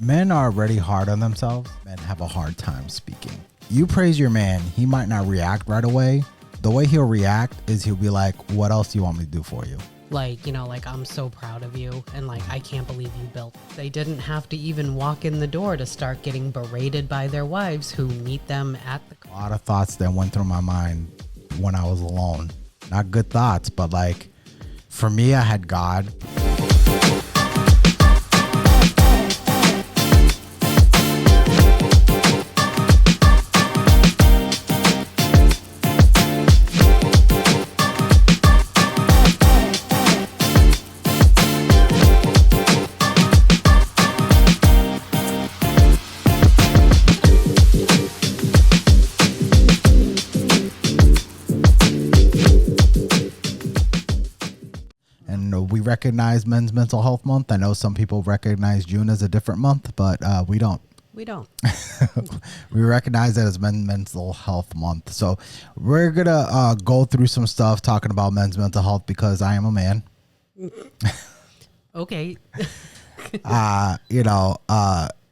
Men are already hard on themselves. Men have a hard time speaking. You praise your man, he might not react right away. The way he'll react is he'll be like, what else do you want me to do for you? Like, like, I'm so proud of you, and like, I can't believe you built. They didn't have to even walk in the door to start getting berated by their wives who meet them at the... A lot of thoughts that went through my mind when I was alone. Not good thoughts, but like, for me, I had God. We recognize Men's Mental Health Month. I know some people recognize June as a different month, but we don't. We don't. We recognize it as Men's Mental Health Month. So we're going to go through some stuff talking about men's mental health because I am a man. Okay.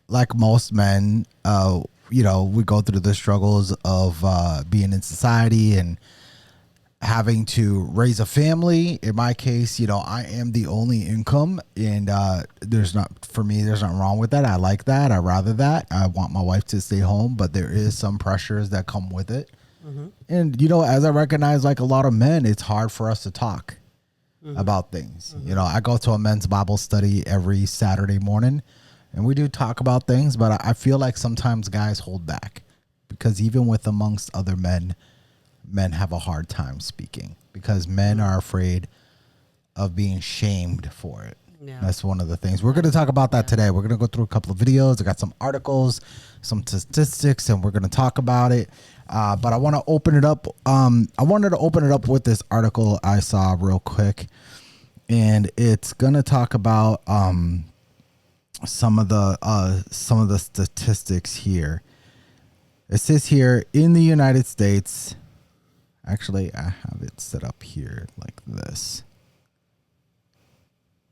Like most men, we go through the struggles of being in society and having to raise a family. In my case, I am the only income, and there's nothing wrong with that. I like that. I rather that. I want my wife to stay home, but there is some pressures that come with it. Mm-hmm. And, as I recognize, like a lot of men, it's hard for us to talk about things. Mm-hmm. I go to a men's Bible study every Saturday morning, and we do talk about things, but I feel like sometimes guys hold back because even with amongst other men have a hard time speaking because men are afraid of being shamed for it. Yeah. That's one of the things. We're going to talk about that today. We're going to go through a couple of videos. I got some articles, some statistics, and we're going to talk about it. But I want to open it up. I wanted to open it up with this article I saw real quick. And it's going to talk about some of the statistics here. It says here in the United States... Actually, I have it set up here like this.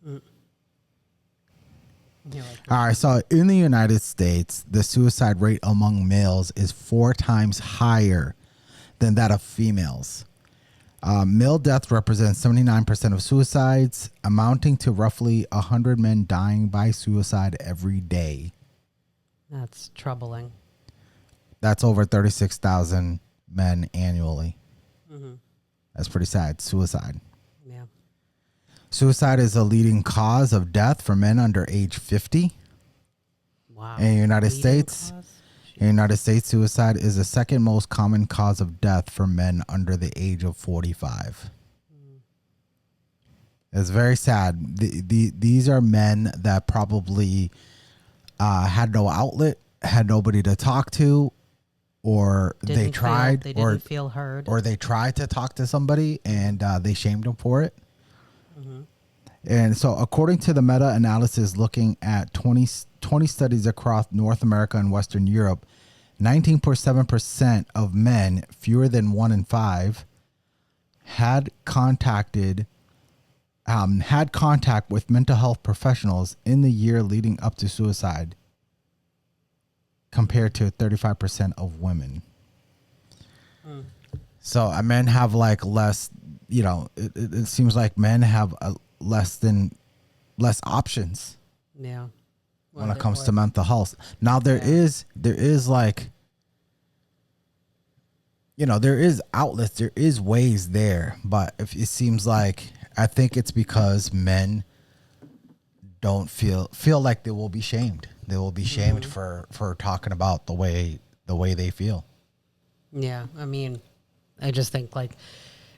All right, so in the United States, the suicide rate among males is 4 times higher than that of females. Male death represents 79% of suicides, amounting to roughly 100 men dying by suicide every day. That's troubling. That's over 36,000 men annually. Mm-hmm. That's pretty sad. Suicide. Yeah. Suicide is a leading cause of death for men under age 50. Wow. In the United States, suicide is the second most common cause of death for men under the age of 45. It's very sad. These are men that probably had no outlet, had nobody to talk to, or they didn't feel heard, or they tried to talk to somebody and they shamed them for it. Mm-hmm. And so according to the meta-analysis looking at 20 studies across North America and Western Europe, 19.7% of men, fewer than 1 in 5, had contact with mental health professionals in the year leading up to suicide, compared to 35% of women. So men have like less, it seems like men have less options. Yeah. When it comes to mental health. Now there is like, there is outlets, there is ways there, but if it seems like, I think it's because men don't feel like they will be shamed. They will be shamed for talking about the way they feel. Yeah, I mean, I just think like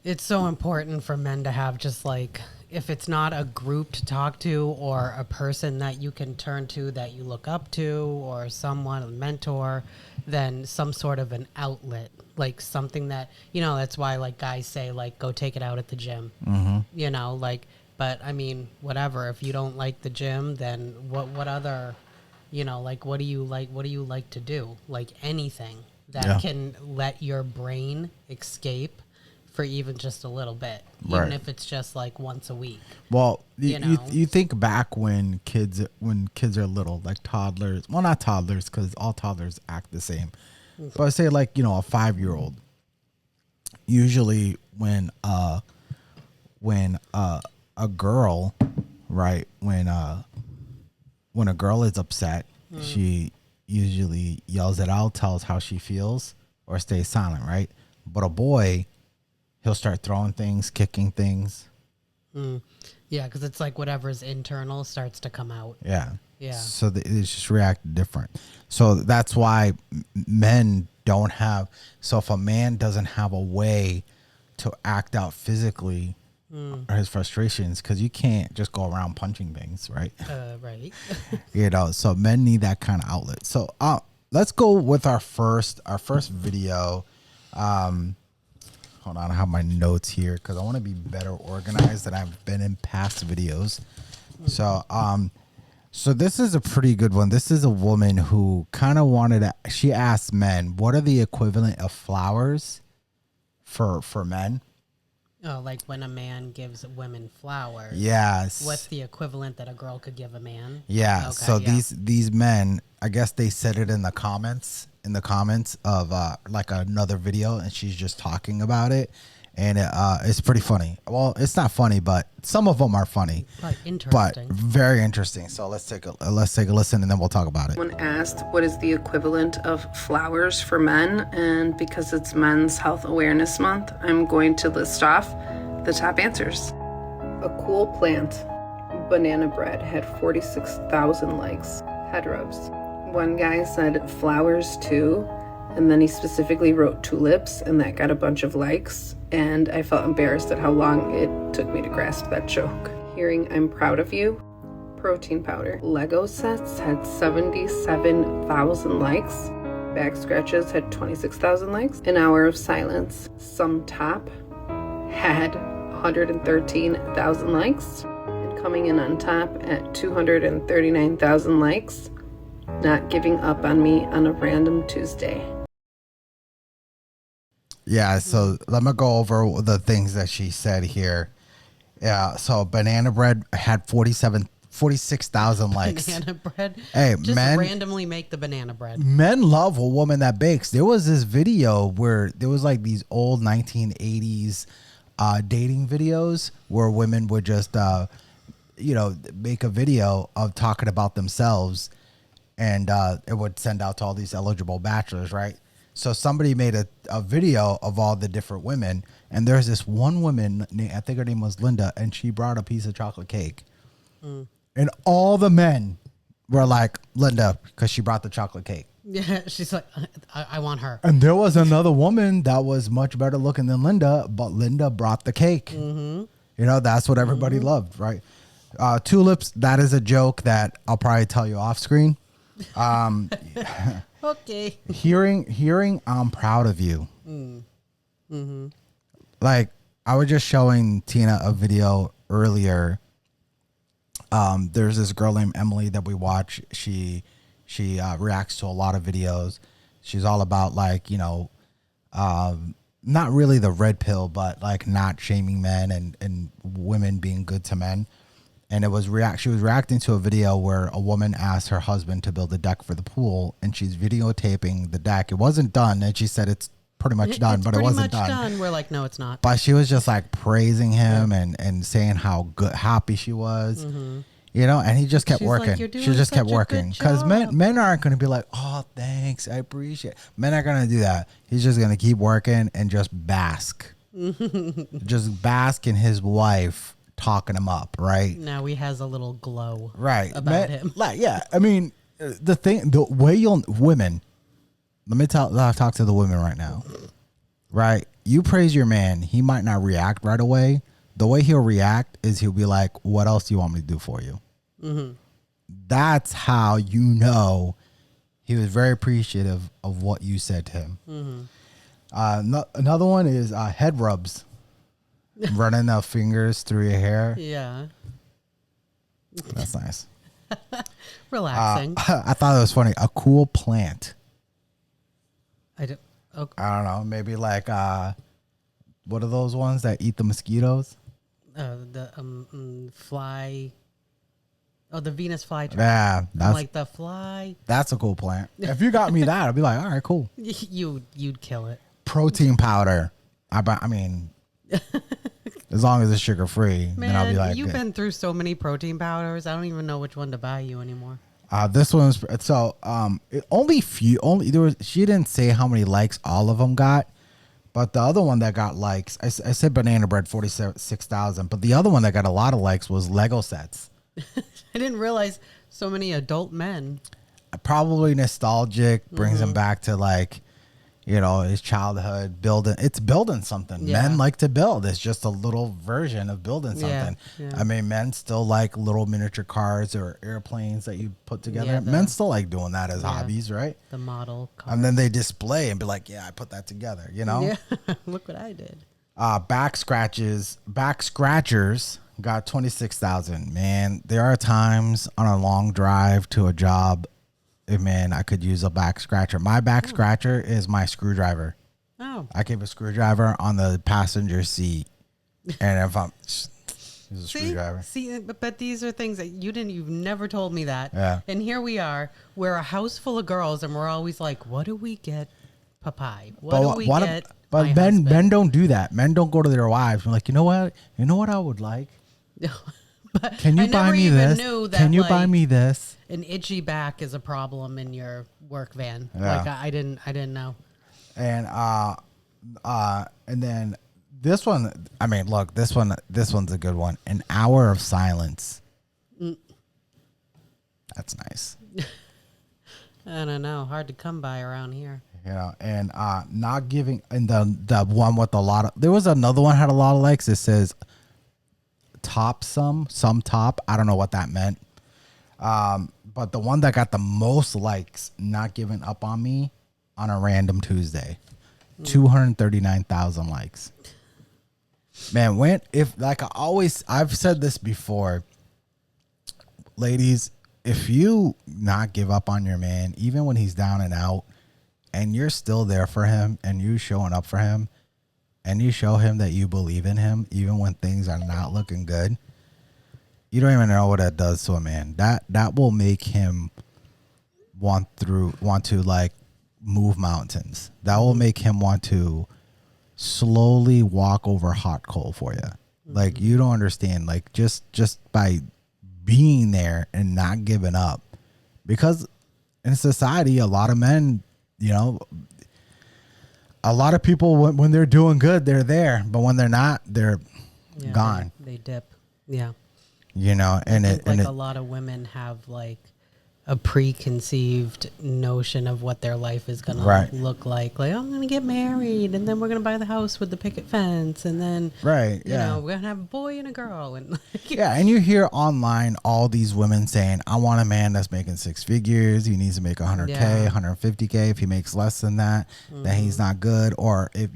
it's so important for men to have just like, if it's not a group to talk to or a person that you can turn to that you look up to or someone, a mentor, then some sort of an outlet, like something that, that's why like guys say like, go take it out at the gym, but I mean, whatever, if you don't like the gym, then what other, what do you like to do? Like anything that can let your brain escape for even just a little bit, Right. even if it's just like once a week. Well, You you know? you think back when kids are little, like toddlers. Well, not toddlers, because all toddlers act the same. But say like a 5-year-old. Usually when a girl, right, when a girl is upset, she usually yells it out, tells how she feels, or stays silent, right? But a boy, he'll start throwing things, kicking things. Yeah, because it's like whatever's internal starts to come out. Yeah. Yeah. So it's just react different. So that's why men don't have. So if a man doesn't have a way to act out physically or his frustrations, because you can't just go around punching things, right? Right. So men need that kind of outlet. So let's go with our first video. Hold on, I have my notes here because I want to be better organized than I've been in past videos. So this is a pretty good one. This is a woman who kind of she asked men, what are the equivalent of flowers for men? Oh, like when a man gives women flowers. Yes. What's the equivalent that a girl could give a man? Yeah. Okay, So yeah. these men, I guess they said it in the comments of like another video, and she's just talking about it, and it's pretty funny. Well, it's not funny, but some of them are funny. But interesting. But very interesting. So let's take a listen, and then we'll talk about it. Someone asked what is the equivalent of flowers for men, and because it's Men's Health Awareness Month, I'm going to list off the top answers. A cool plant, banana bread, had 46,000 likes. Head rubs. One guy said flowers too, and then he specifically wrote tulips, and that got a bunch of likes, and I felt embarrassed at how long it took me to grasp that joke. Hearing I'm proud of you. Protein powder. Lego sets had 77,000 likes. Back scratches had 26,000 likes. An hour of silence. Some top had 113,000 likes. And coming in on top at 239,000 likes. Not giving up on me on a random Tuesday. Yeah, so let me go over the things that she said here. Yeah, so banana bread had 46,000 likes. Banana bread. Hey, just men- randomly make the banana bread. Men love a woman that bakes. There was this video where there was like these old 1980s dating videos where women would just make a video of talking about themselves, and it would send out to all these eligible bachelors, right? So somebody made a video of all the different women, and there's this one woman, I think her name was Linda, and she brought a piece of chocolate cake. And all the men were like, Linda, because she brought the chocolate cake. Yeah, she's like, I want her. And there was another woman that was much better looking than Linda, but Linda brought the cake. Mm-hmm. That's what everybody loved, right? Tulips, that is a joke that I'll probably tell you off screen. Okay. Hearing I'm proud of you. Like, I was just showing Tina a video earlier. There's this girl named Emily that we watch. She reacts to a lot of videos. She's all about not really the red pill, but like not shaming men and women being good to men. And she was reacting to a video where a woman asked her husband to build a deck for the pool, and she's videotaping the deck. It wasn't done, and she said it's pretty much done, but it wasn't done. We're like, no, it's not. But she was just like praising him and saying how happy she was. And he just kept She's like, working. "You're doing She just kept such a working good because job." men aren't going to be like, oh, thanks, I appreciate it. Men are going to do that. He's just going to keep working and just bask. Just bask in his wife talking him up, right? Now he has a little glow Right. him. Like, yeah, I mean, the way women, let me talk to the women right now, right? You praise your man, he might not react right away. The way he'll react is he'll be like, what else do you want me to do for you? Mm-hmm. That's how you know he was very appreciative of what you said to him. Mm-hmm. Another one is head rubs. Running the fingers through your hair. Yeah. That's nice. Relaxing. I thought it was funny. A cool plant. I don't. Okay. I don't know. Maybe like What are those ones that eat the mosquitoes? The fly. Oh, the Venus flytrap. Yeah, I'm like the fly. that's a cool plant. If you got me that, I'd be like, all right, cool. You'd kill it. Protein powder. I mean, as long as it's sugar free, then I'll be like, you've good. been through so many protein powders. I don't even know which one to buy you anymore. This one's so only few. Only there was. She didn't say how many likes all of them got, but the other one that got likes, I said banana bread 46,000, but the other one that got a lot of likes was Lego sets. I didn't realize so many adult men. Probably nostalgic, brings him back to like, his childhood. Building something. Yeah. Men like to build. It's just a little version of building something. Yeah. I mean, men still like little miniature cars or airplanes that you put together. Yeah, Men still like doing that as hobbies, right? The model car. And then they display and be like, yeah, I put that together, Yeah, look what I did. back scratchers got 26,000. Man, there are times on a long drive to a job, man, I could use a back scratcher. My back scratcher is my screwdriver. Oh, I keep a screwdriver on the passenger seat, and if I'm it's a screwdriver. See, but these are things that you've never told me that. Yeah. And here we are. We're a house full of girls, and we're always like, "What do we get, Papai? What do we get?" But my men husband?" don't do that. Men don't go to their wives and like, you know what I would like. But Can you I buy never me even this? knew that, Can you buy like, me this? an itchy back is a problem in your work van? Yeah. Like I didn't know. And then this one, I mean, look, this one's a good one. An hour of silence. That's nice. I don't know. Hard to come by around here. And not giving, and the one with a lot of, there was another one had a lot of likes. It says top some top. I don't know what that meant. But the one that got the most likes, not giving up on me on a random Tuesday, 239,000 likes. Man, I've said this before, ladies, if you not give up on your man, even when he's down and out, and you're still there for him and you showing up for him and you show him that you believe in him, even when things are not looking good, you don't even know what that does to a man. That will make him want to like move mountains. That will make him want to slowly walk over hot coal for you. Like, you don't understand, like just by being there and not giving up, because in society, a lot of men, a lot of people, when they're doing good, they're there, but when they're not, they're gone. They dip. Yeah. And a lot of women have like a preconceived notion of what their life is going to look like. Like, I'm going to get married, and then we're going to buy the house with the picket fence, and then we're going to have a boy and a girl. And and you hear online all these women saying, I want a man that's making six figures. He needs to make 100K, 150K. If he makes less than that, then he's not good. Or if,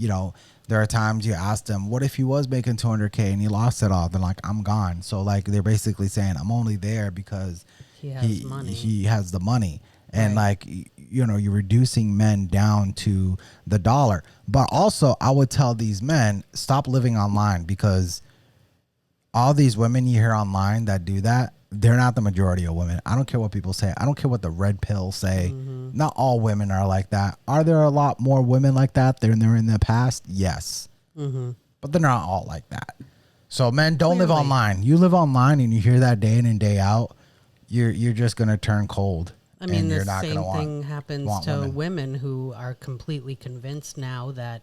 there are times you ask them, what if he was making 200K and he lost it all? Then like, I'm gone. So like, they're basically saying, I'm only there because he has the money. And like, you're reducing men down to the dollar. But also, I would tell these men, stop living online, because all these women you hear online that do that, they're not the majority of women. I don't care what people say. I don't care what the red pill say. Not all women are like that. Are there a lot more women like that than there in the past? Yes. But they're not all like that. So men, don't live online. You live online and you hear that day in and day out, you're just going to turn cold. I mean, the same thing happens to women who are completely convinced now that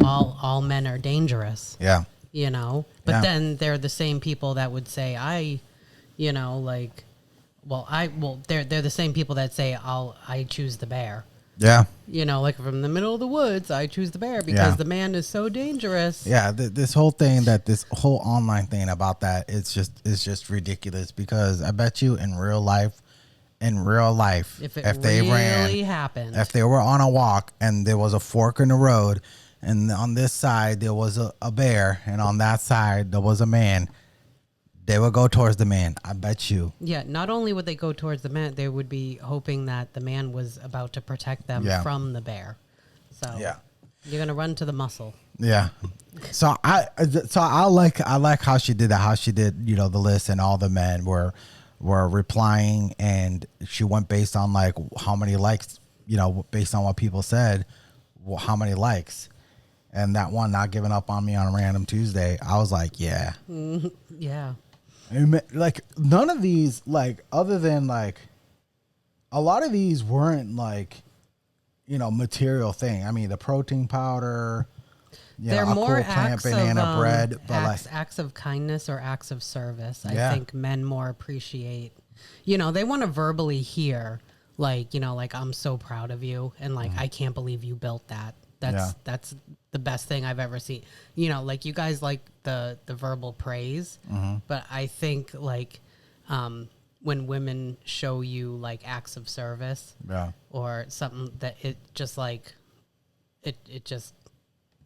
all men are dangerous. Yeah. But then they're the same people that would say, they're the same people that say, I choose the bear. Yeah. Like from the middle of the woods, I choose the bear because the man is so dangerous. Yeah. This whole online thing about that, it's just ridiculous, because I bet you in real life, if they were on a walk and there was a fork in the road, and on this side there was a bear, and on that side there was a man, they would go towards the man. I bet you. Yeah, not only would they go towards the man, they would be hoping that the man was about to protect them from the bear. So yeah. You're gonna run to the muscle. Yeah. So I like how she did that. How she did, you know, the list, and all the men were replying, and she went based on like how many likes, you know, based on what people said, how many likes. And that one, not giving up on me on a random Tuesday, I was like, yeah. Yeah. Like none of these, like other than like a lot of these weren't like, you know, material thing. I mean, the protein powder, They're a more cool plant acts banana of bread, but acts of kindness or acts of service. Yeah. I think men more appreciate. You know, they want to verbally hear, like, you know, like, I'm so proud of you, and like, I can't believe you built that. That's the best thing I've ever seen. You know, like, you guys like the verbal praise, but I think like when women show you like acts of service, yeah. or something that it just like it just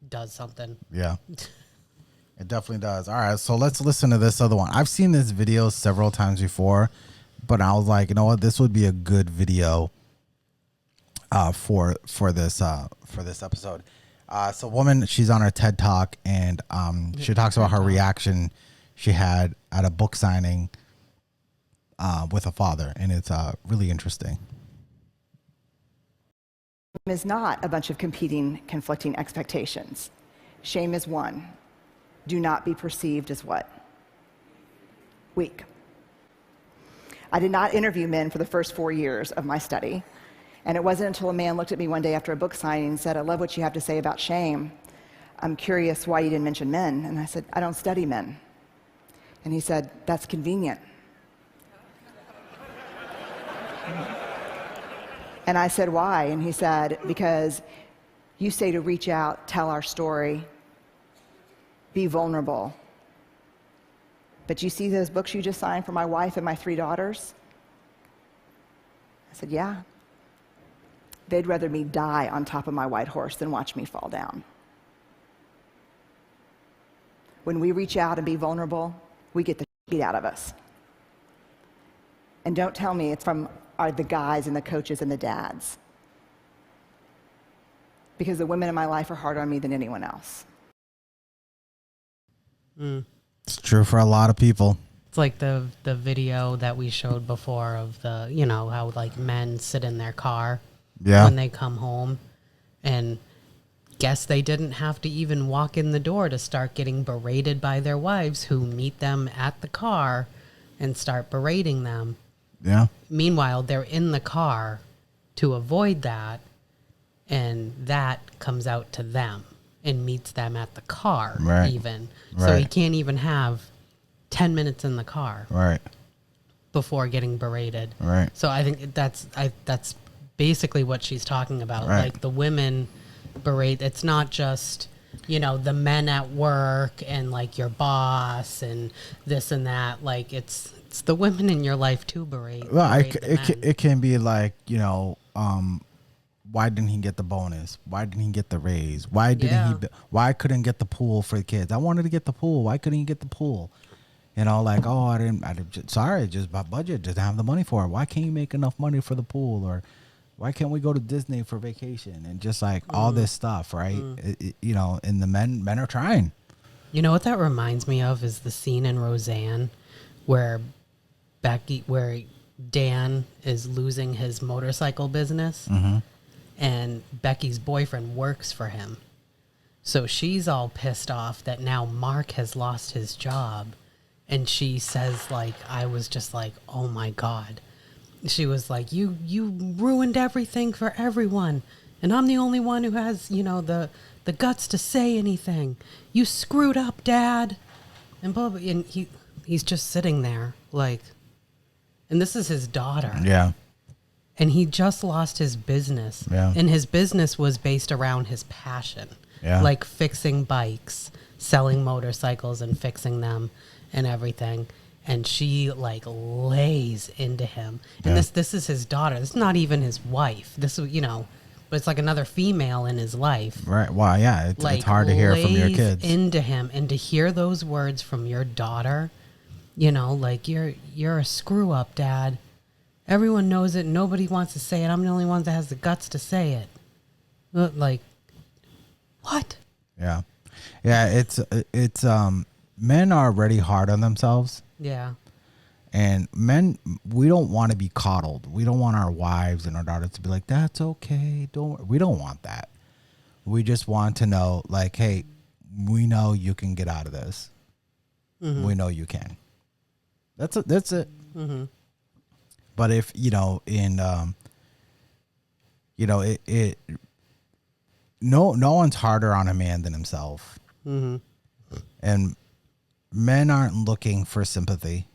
does something. Yeah. It definitely does. All right, so let's listen to this other one. I've seen this video several times before, but I was like, you know what, this would be a good video for this episode. So woman, she's on her TED Talk, and she talks about her reaction she had at a book signing with a father, and it's really interesting. Is not a bunch of competing, conflicting expectations. Shame is one. Do not be perceived as what? Weak. I did not interview men for the first 4 years of my study, and it wasn't until a man looked at me one day after a book signing and said, I love what you have to say about shame. I'm curious why you didn't mention men. And I said, I don't study men. And he said, that's convenient. And I said, why? And he said, because you say to reach out, tell our story, be vulnerable. But you see those books you just signed for my wife and my 3 daughters? I said, yeah. They'd rather me die on top of my white horse than watch me fall down. When we reach out and be vulnerable, we get the beat out of us. And don't tell me it's from the guys and the coaches and the dads. Because the women in my life are harder on me than anyone else. It's true for a lot of people. It's like the video that we showed before of the, you know, how like men sit in their car when they come home, and guess they didn't have to even walk in the door to start getting berated by their wives, who meet them at the car and start berating them. Yeah. Meanwhile, they're in the car to avoid that, and that comes out to them and meets them at the car, even. So he can't even have 10 minutes in the car before getting berated. So I think that's basically what she's talking about. Like, the women berate. It's not just, you know, the men at work and like your boss and this and that. Like, it's the women in your life too berate. Well, it can be like, you know, why didn't he get the bonus? Why didn't he get the raise? Why didn't why couldn't get the pool for the kids? I wanted to get the pool. Why couldn't he get the pool? You know, like, oh, I didn't sorry, just my budget doesn't have the money for it. Why can't you make enough money for the pool? Or why can't we go to Disney for vacation? And just like all this stuff, right? You know, and the men are trying. You know what that reminds me of is the scene in Roseanne where Dan is losing his motorcycle business, and Becky's boyfriend works for him. So she's all pissed off that now Mark has lost his job. And she says, like, I was just like, oh my God. She was like, you ruined everything for everyone. And I'm the only one who has, you know, the guts to say anything. You screwed up, Dad. And blah, blah. And he's just sitting there like, and this is his daughter. Yeah. And he just lost his business. Yeah. And his business was based around his passion. Yeah. Like fixing bikes, selling motorcycles and fixing them and everything. And she like lays into him. And this is his daughter. This is not even his wife. This is, you know, but it's like another female in his life. Right. Well, yeah, it's, like, it's hard to hear from your lays kids. into him, and to hear those words from your daughter, you know, like, you're a screw up, Dad. Everyone knows it. Nobody wants to say it. I'm the only one that has the guts to say it. Like, What? Yeah. Yeah. It's men are already hard on themselves. Yeah. And men, we don't want to be coddled. We don't want our wives and our daughters to be like, that's okay. We don't want that. We just want to know, like, hey, we know you can get out of this. Mm-hmm. We know you can. That's it. Mm-hmm. But if, no one's harder on a man than himself. Mm-hmm. And men aren't looking for sympathy.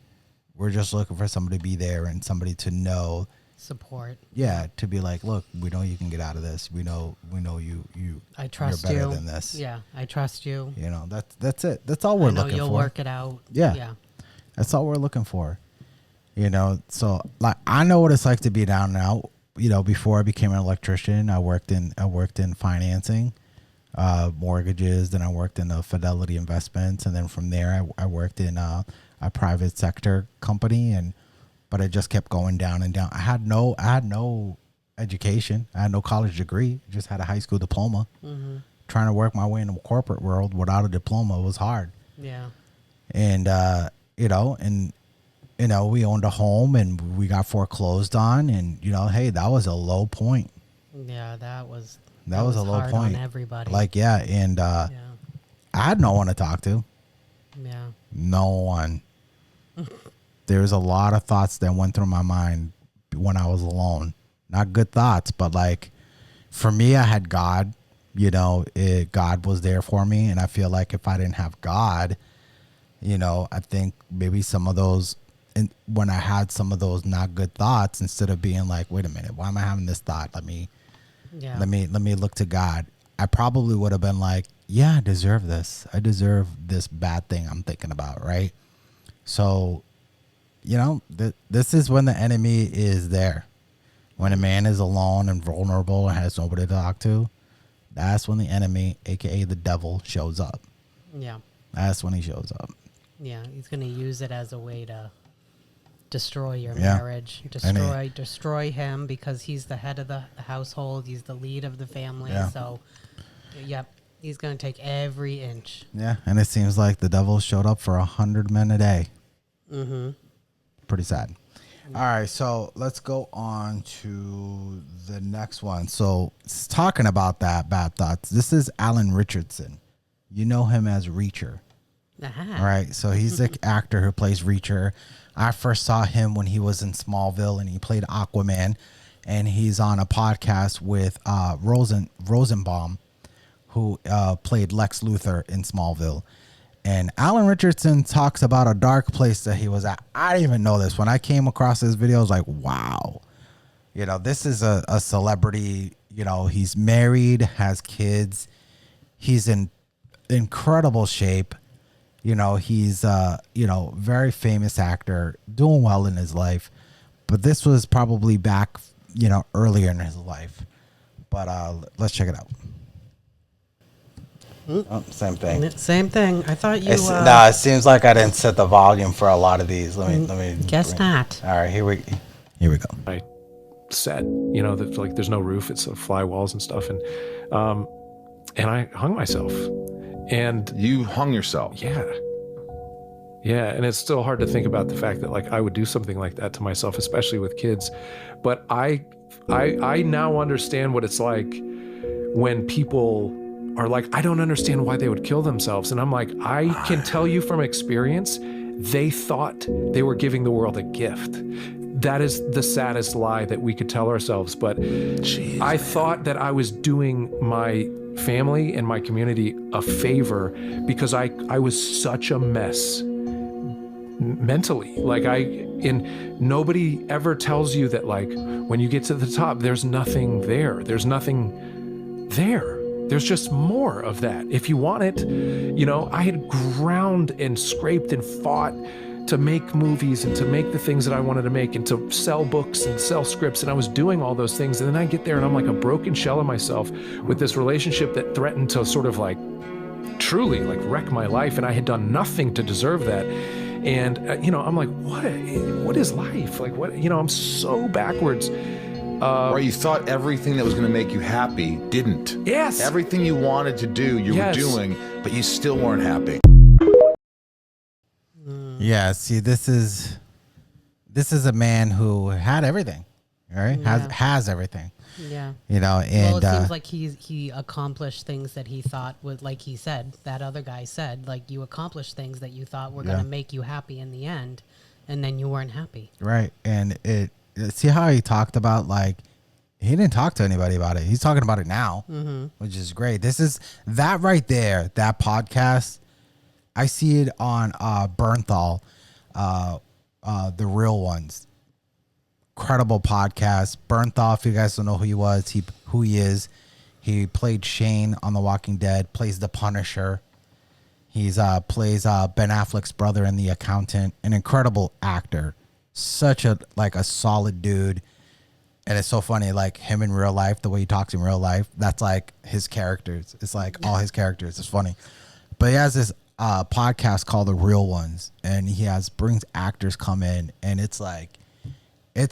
We're just looking for somebody to be there and somebody to know. Support. Yeah, to be like, look, we know you can get out of this. We know you. I trust you're better you. than this. Yeah, I trust you. That's it. That's all we're looking for. You'll work it out. Yeah. That's all we're looking for. So like I know what it's like to be down and out. Before I became an electrician, I worked in financing, mortgages. Then I worked in Fidelity Investments, and then from there I worked in a private sector company, but it just kept going down and down. I had no education. I had no college degree. Just had a high school diploma. Mm-hmm. Trying to work my way in the corporate world without a diploma was hard. Yeah. And we owned a home and we got foreclosed on, and hey, that was a low point. Yeah, that was a low hard point. on everybody. I had no one to talk to. Yeah. No one. There's a lot of thoughts that went through my mind when I was alone. Not good thoughts, but like for me, I had God. God was there for me, and I feel like if I didn't have God, I think maybe some of those, when I had some of those not good thoughts, instead of being like, wait a minute, why am I having this thought? Let me look to God. I probably would have been like, yeah, I deserve this. I deserve this bad thing I'm thinking about, right? So, this is when the enemy is there. When a man is alone and vulnerable and has nobody to talk to, that's when the enemy, aka the devil, shows up. Yeah. That's when he shows up. Yeah, he's going to use it as a way to destroy your marriage, destroy him, because he's the head of the household. He's the lead of the family. Yeah. So, yep, he's going to take every inch. Yeah, and it seems like the devil showed up for 100 men a day. Mm-hmm. Pretty sad. All right, so let's go on to the next one. So talking about that bad thoughts, this is Alan Richardson. You know him as Reacher. Uh-huh. All right, so he's the actor who plays Reacher. I first saw him when he was in Smallville, and he played Aquaman. And he's on a podcast with Rosenbaum, who played Lex Luthor in Smallville. And Alan Richardson talks about a dark place that he was at. I didn't even know this. When I came across this video, I was like, wow. This is a celebrity. He's married, has kids. He's in incredible shape. He's very famous actor, doing well in his life. But this was probably back, earlier in his life. But let's check it out. Oh, same thing. Same thing. I thought you. It seems like I didn't set the volume for a lot of these. Let me. Guess not. All right, here we go. I set, that like there's no roof. It's fly walls and stuff, and I hung myself. And you hung yourself. Yeah. And it's still hard to think about the fact that like I would do something like that to myself, especially with kids. But I now understand what it's like when people are like, I don't understand why they would kill themselves. And I'm like, I can tell you from experience, they thought they were giving the world a gift. That is the saddest lie that we could tell ourselves. But I thought that I was doing my family and my community a favor because I was such a mess mentally. Nobody ever tells you that like when you get to the top, there's nothing there. There's nothing there. There's just more of that. If you want it, I had ground and scraped and fought to make movies and to make the things that I wanted to make and to sell books and sell scripts. And I was doing all those things. And then I get there and I'm like a broken shell of myself with this relationship that threatened to sort of like truly like wreck my life. And I had done nothing to deserve that. And, I'm like, what is life? Like, what, I'm so backwards. Or you thought everything that was going to make you happy didn't. Yes. Everything you wanted to do, you were doing, but you still weren't happy. Yeah, see, this is a man who had everything, right? Has everything. Yeah. You know, and well, it seems like he accomplished things that he thought would, like he said, that other guy said, like you accomplished things that you thought were going to make you happy in the end, and then you weren't happy. Right. And see how he talked about, like, he didn't talk to anybody about it. He's talking about it now, which is great. This is that right there, that podcast. I see it on Bernthal, The Real Ones. Incredible podcast. Bernthal, if you guys don't know who he is, he played Shane on The Walking Dead, plays the Punisher. He's plays Ben Affleck's brother in The Accountant. An incredible actor. Such a solid dude. And it's so funny, like him in real life, the way he talks in real life, that's like his characters. It's like all his characters. It's funny. But he has this podcast called The Real Ones, and brings actors come in, and it's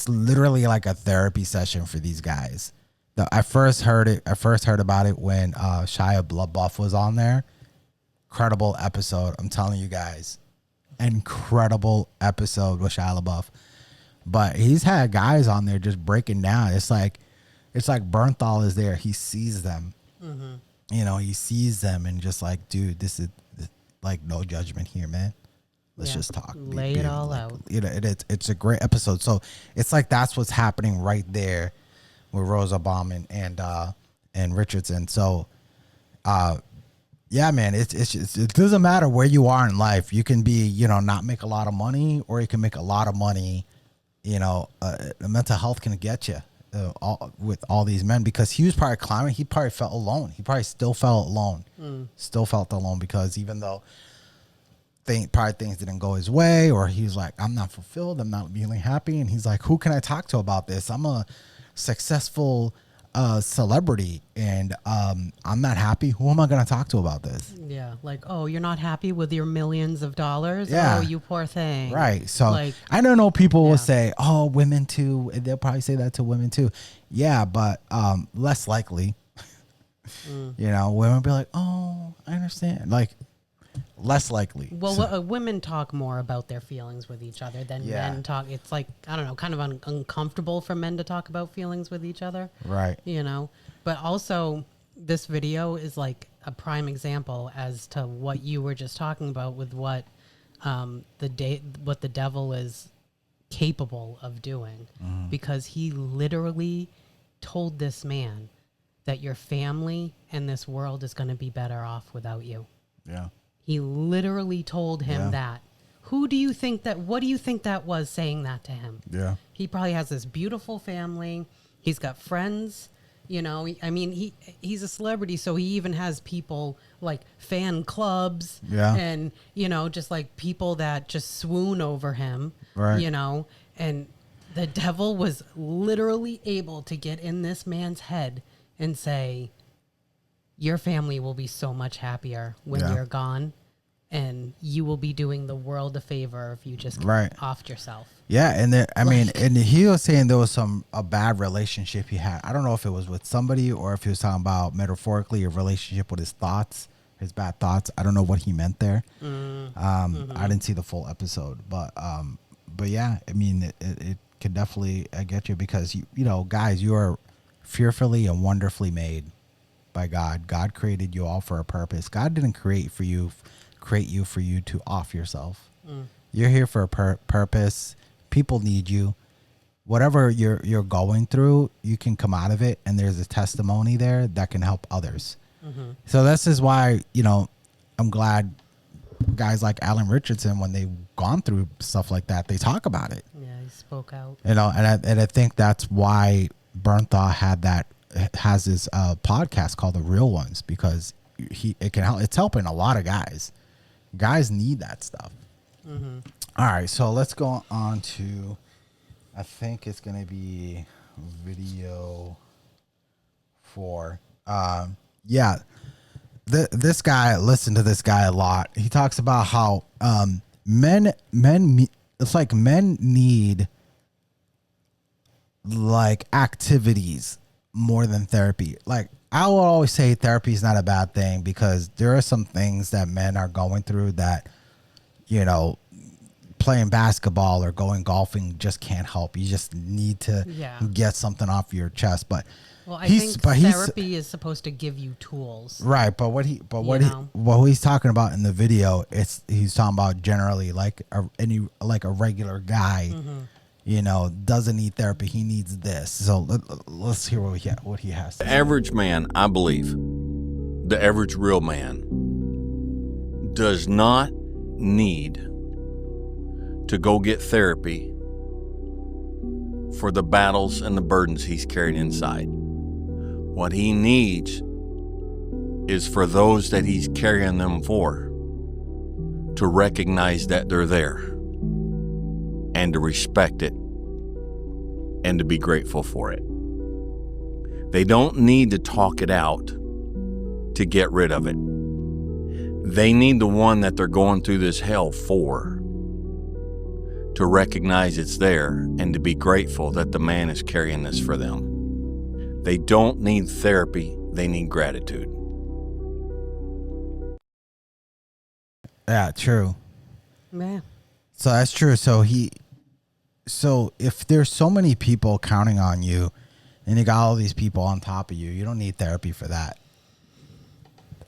literally like a therapy session for these guys. I first heard about it when Shia LaBeouf was on there. Incredible episode. I'm telling you guys, incredible episode with Shia LaBeouf. But he's had guys on there just breaking down. It's like Bernthal is there. He sees them. You know, he sees them and just like, dude, this is like no judgment here, man. Let's just talk. Lay it all out. You know, it's a great episode. So it's like that's what's happening right there with Rosa Bauman and Richardson. So, yeah, man, it doesn't matter where you are in life. You can be, you know, not make a lot of money, or you can make a lot of money. You know, mental health can get you with all these men, because he was probably climbing. He probably felt alone. He probably still felt alone. Still felt alone, because even though probably things didn't go his way, or he was like, I'm not fulfilled, I'm not feeling happy, and he's like, who can I talk to about this? I'm a successful celebrity, and I'm not happy. Who am I going to talk to about this? Yeah, like, oh, you're not happy with your millions of dollars? Yeah. Oh, you poor thing. Right. So like, I don't know, people will say, oh, women too. And they'll probably say that to women too. Yeah, but less likely. You know, women will be like, oh, I understand. Like, less likely. Well, women talk more about their feelings with each other than men talk. It's like, I don't know, kind of uncomfortable for men to talk about feelings with each other. Right. You know, but also this video is like a prime example as to what you were just talking about with what what the devil is capable of doing, because he literally told this man that your family and this world is going to be better off without you. Yeah. He literally told him that. What do you think that was, saying that to him? Yeah. He probably has this beautiful family. He's got friends. You know, I mean, he's a celebrity, so he even has people like fan clubs. Yeah. And, you know, just like people that just swoon over him. Right. You know, and the devil was literally able to get in this man's head and say, your family will be so much happier when you're gone, and you will be doing the world a favor if you just get off yourself. Yeah, and and he was saying there was a bad relationship he had. I don't know if it was with somebody or if he was talking about metaphorically a relationship with his thoughts, his bad thoughts. I don't know what he meant there. I didn't see the full episode, but yeah, I mean, it could definitely get you, because you know, guys, you are fearfully and wonderfully made by God. God created you all for a purpose. God didn't create you for you to off yourself. You're here for a purpose. People need you. Whatever you're going through, you can come out of it, and there's a testimony there that can help others. So this is why, you know, I'm glad guys like Alan Richardson, when they've gone through stuff like that, they talk about it. Yeah, he spoke out. You know, and I think that's why Bernthal has this podcast called The Real Ones, because it can help. It's helping a lot of guys. Guys need that stuff. All right, so let's go on to, I think it's gonna be video 4. This guy, listen to this guy a lot. He talks about how men it's like men need like activities more than therapy. Like I will always say therapy is not a bad thing because there are some things that men are going through that, you know, playing basketball or going golfing just can't help. You just need to get something off your chest. But well, I think therapy is supposed to give you tools, right? But what he's talking about in the video, he's talking about generally like a regular guy, you know, doesn't need therapy. He needs this. So let's hear what he has to say. The average man, I believe, the average real man, does not need to go get therapy for the battles and the burdens he's carried inside. What he needs is for those that he's carrying them for to recognize that they're there and to respect it and to be grateful for it. They don't need to talk it out to get rid of it. They need the one that they're going through this hell for to recognize it's there and to be grateful that the man is carrying this for them. They don't need therapy, they need gratitude. Yeah, true. Yeah. So that's true. So if there's so many people counting on you and you got all these people on top of you, you don't need therapy for that.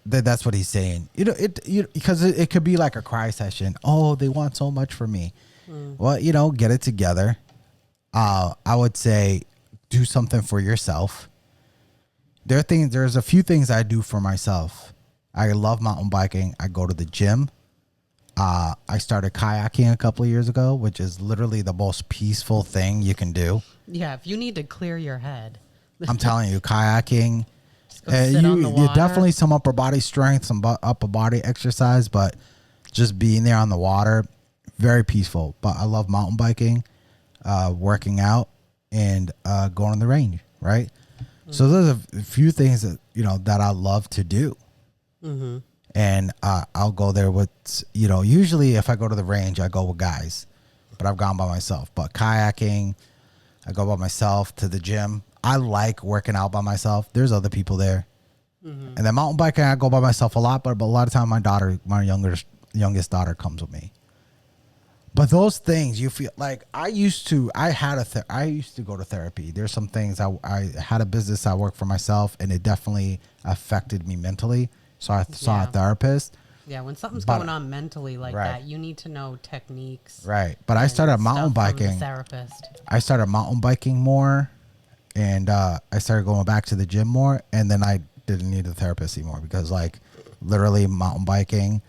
That's what he's saying. Because it could be like a cry session. Oh, they want so much from me. Well, get it together. I would say do something for yourself. There's a few things I do for myself. I love mountain biking. I go to the gym. I started kayaking a couple of years ago, which is literally the most peaceful thing you can do. Yeah, if you need to clear your head. I'm telling you, kayaking. You definitely some upper body strength, some upper body exercise, but just being there on the water, very peaceful. But I love mountain biking, working out, and going on the range, right? So there's a few things that I love to do. And I'll go there with, usually if I go to the range, I go with guys, but I've gone by myself. But kayaking, I go by myself. To the gym, I like working out by myself. There's other people there. And then mountain biking, I go by myself a lot, but a lot of time my youngest daughter comes with me. But those things you feel like I used to go to therapy. There's some things I had a business. I worked for myself, and it definitely affected me mentally. So I saw a therapist. Yeah, when something's going on mentally like that, you need to know techniques. Right. But I started mountain biking. Therapist. I started mountain biking more, and I started going back to the gym more, and then I didn't need a therapist anymore because literally mountain biking,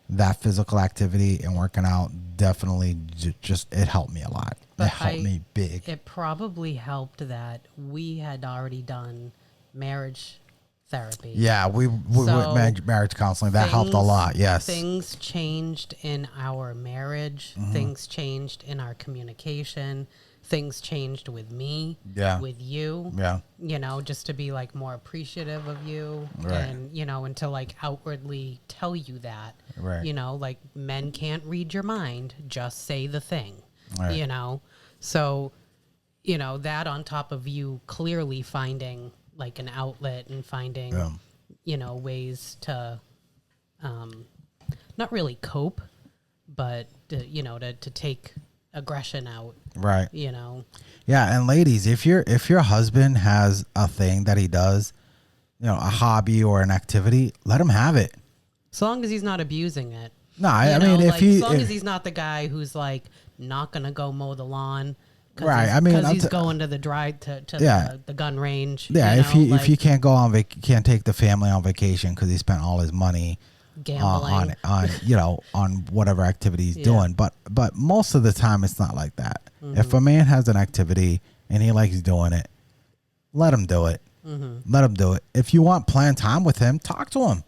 that physical activity and working out definitely it helped me a lot. It helped me big. It probably helped that we had already done marriage therapy. Yeah, we went marriage counseling. That helped a lot. Yes. Things changed in our marriage. Things changed in our communication. Things changed with me. Yeah. With you. Yeah. Just to be more appreciative of you. Right. And, and to outwardly tell you that. Right. Men can't read your mind. Just say the thing. Right. So, that on top of you clearly finding an outlet and finding, ways to, not really cope, but to take aggression out. Right. Yeah. And ladies, if your husband has a thing that he does, a hobby or an activity, let him have it. As long as he's not abusing it. No, I mean, as long as he's not the guy who's not going to go mow the lawn. Right, because he's going to the the gun range. Yeah, if you can't go can't take the family on vacation because he spent all his money gambling on whatever activity he's doing. But most of the time it's not like that. If a man has an activity and he likes doing it, let him do it. Let him do it. If you want planned time with him, talk to him.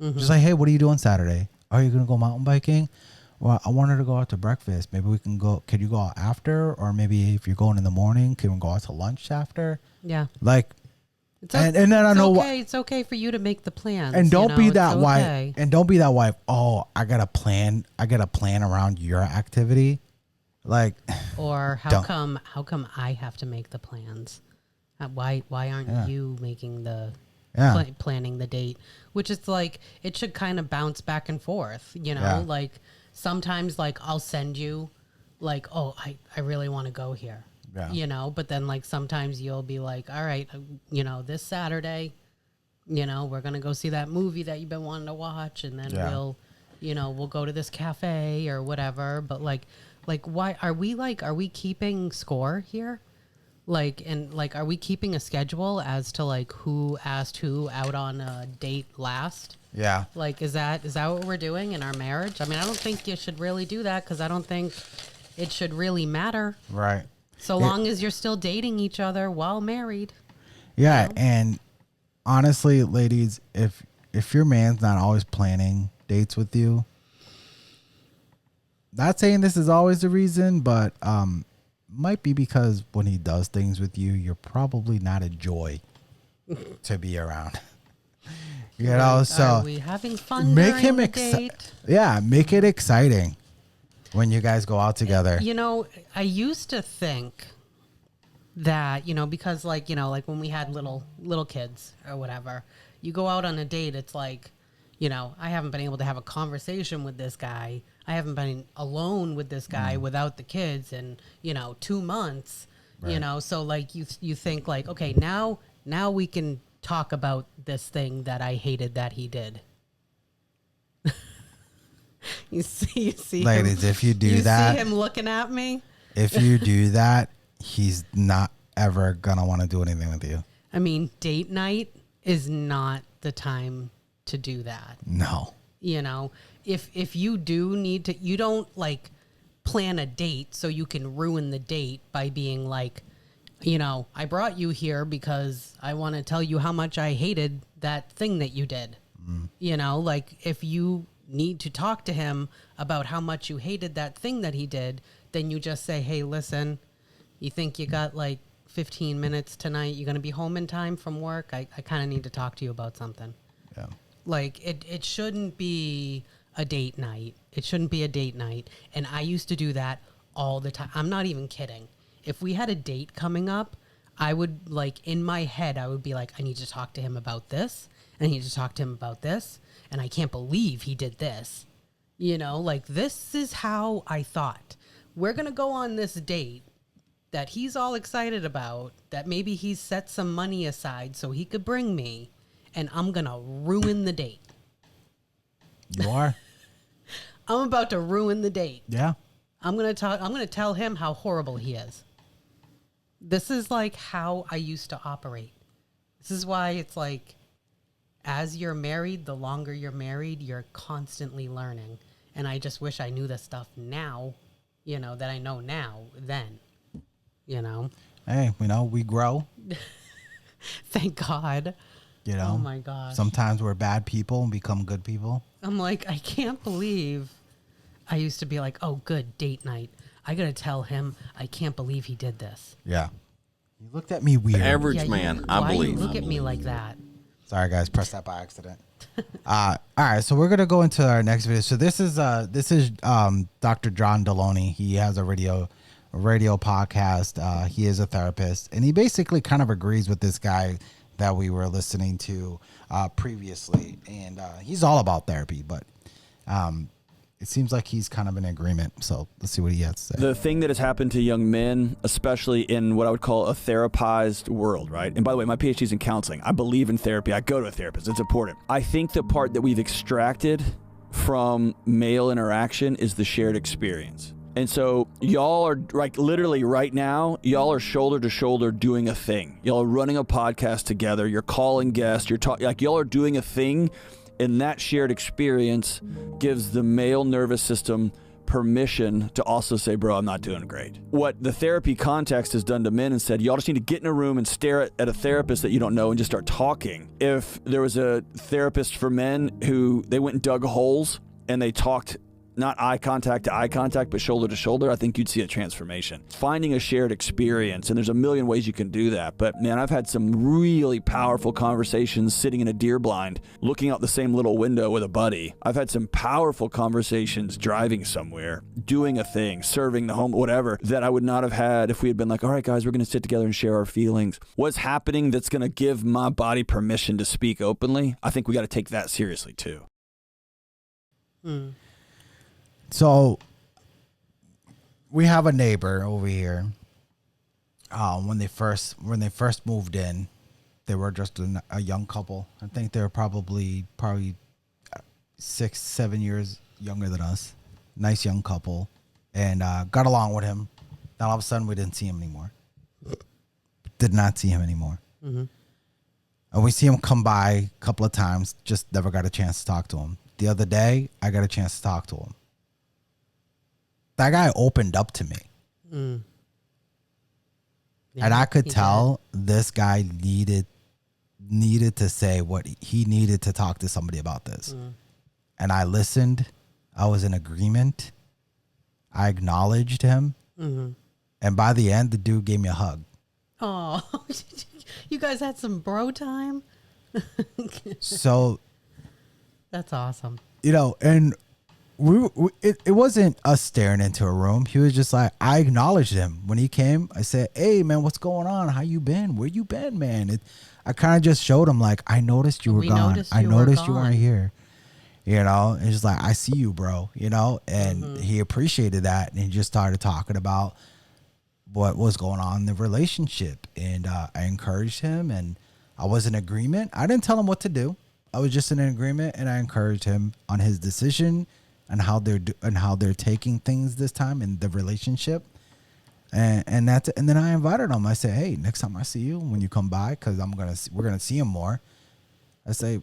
Just like, hey, what are you doing Saturday? Are you gonna go mountain biking? Well, I wanted to go out to breakfast. Maybe we can go. Could you go out after? Or maybe if you're going in the morning, can we go out to lunch after? Yeah. And then I know it's okay for you to make the plans. And don't be that wife. And don't be that wife. Oh, I got a plan. I got a plan around your activity. Like, Or how come I have to make the plans? Why aren't you making the planning the date? Which is like, it should kind of bounce back and forth, you know? Yeah. Like sometimes like I'll send you like, oh, I really want to go here. Yeah. You know, but then like sometimes you'll be like, all right, you know, this Saturday, you know, we're going to go see that movie that you've been wanting to watch. And then we'll go to this cafe or whatever. But like, why are we keeping score here? Like, and like, are we keeping a schedule as to like who asked who out on a date last? Yeah. Like, is that what we're doing in our marriage? I mean, I don't think you should really do that because I don't think it should really matter. Right. So long as you're still dating each other while married. Yeah, You know? and honestly, ladies, if your man's not always planning dates with you, not saying this is always the reason, but might be because when he does things with you, you're probably not a joy to be around. You know, so are we having fun make during him the date? Yeah, make it exciting when you guys go out together. You know, I used to think that, you know, because like, you know, like when we had little kids or whatever, you go out on a date, it's like, you know, I haven't been able to have a conversation with this guy. I haven't been alone with this guy without the kids in, you know, 2 months, you know, so like you think like, okay, now we can talk about this thing that I hated that he did. You see, Ladies, if you do that, see him looking at me. If you do that, he's not ever gonna want to do anything with you. I mean, date night is not the time to do that. No. You know, if you do need to, you don't like plan a date so you can ruin the date by being like, you know, I brought you here because I want to tell you how much I hated that thing that you did. You know, like if you need to talk to him about how much you hated that thing that he did, then you just say, hey, listen, you think you got like 15 minutes tonight? You're going to be home in time from work? I kind of need to talk to you about something. Yeah. Like it shouldn't be a date night. It shouldn't be a date night. And I used to do that all the time. I'm not even kidding. If we had a date coming up, I would like in my head, I would be like, I need to talk to him about this. And I need to talk to him about this. And I can't believe he did this. You know, like this is how I thought. We're going to go on this date that he's all excited about, that maybe he's set some money aside so he could bring me, and I'm going to ruin the date. You are? I'm about to ruin the date. Yeah. I'm going to tell him how horrible he is. This is like how I used to operate. This is why it's like, as you're married, the longer you're married, you're constantly learning. And I just wish I knew this stuff now, you know, that I know now, then, you know. Hey, you know, we grow. Thank God. You know. Oh my gosh. Sometimes we're bad people and become good people. I'm like, I can't believe I used to be like, oh, good, date night. I got to tell him I can't believe he did this. Yeah. You looked at me weird. The average man, I why believe. you look at me like that? Sorry, guys, pressed that by accident. All right, so we're gonna go into our next video. So this is Dr. John Deloney. He has a radio podcast. He is a therapist, and he basically kind of agrees with this guy that we were listening to previously. And he's all about therapy, but it seems like he's kind of in agreement. So let's see what he has to say. The thing that has happened to young men, especially in what I would call a therapized world, right? And by the way, my PhD is in counseling. I believe in therapy. I go to a therapist. It's important. I think the part that we've extracted from male interaction is the shared experience. And so y'all are like literally right now, y'all are shoulder to shoulder doing a thing. Y'all are running a podcast together. You're calling guests. You're talking like y'all are doing a thing. And that shared experience gives the male nervous system permission to also say, bro, I'm not doing great. What the therapy context has done to men and said, y'all just need to get in a room and stare at a therapist that you don't know and just start talking. If there was a therapist for men who they went and dug holes and they talked not eye contact to eye contact, but shoulder to shoulder, I think you'd see a transformation. Finding a shared experience, and there's a million ways you can do that. But man, I've had some really powerful conversations sitting in a deer blind, looking out the same little window with a buddy. I've had some powerful conversations driving somewhere, doing a thing, serving the home, whatever, that I would not have had if we had been like, all right, guys, we're going to sit together and share our feelings. What's happening that's going to give my body permission to speak openly? I think we got to take that seriously too. So we have a neighbor over here. When they first moved in, they were just a young couple. I think they were probably 6-7 years younger than us. Nice young couple, and got along with him. Then all of a sudden, we didn't see him anymore. Did not see him anymore. Mm-hmm. And we see him come by a couple of times. Just never got a chance to talk to him. The other day, I got a chance to talk to him. That guy opened up to me. Yeah, And I could he tell this guy needed to say what he needed to talk to somebody about this. And I listened. I was in agreement. I acknowledged him. And by the end, the dude gave me a hug. Oh, you guys had some bro time? So, That's awesome. you know, and it wasn't us staring into a room. He was just like, I acknowledged him when he came. I said, "Hey man, what's going on? How you been? Where you been, man?" I kind of just showed him like, I noticed you were gone. I noticed you weren't here. You know, and just like, I see you, bro. You know, and he appreciated that, and he just started talking about what was going on in the relationship, and I encouraged him, and I was in agreement. I didn't tell him what to do. I was just in agreement, and I encouraged him on his decision and how they're taking things this time in the relationship, and that's it. And then I invited him. I said, "Hey, next time I see you, when you come by, because we're gonna see him more." I say,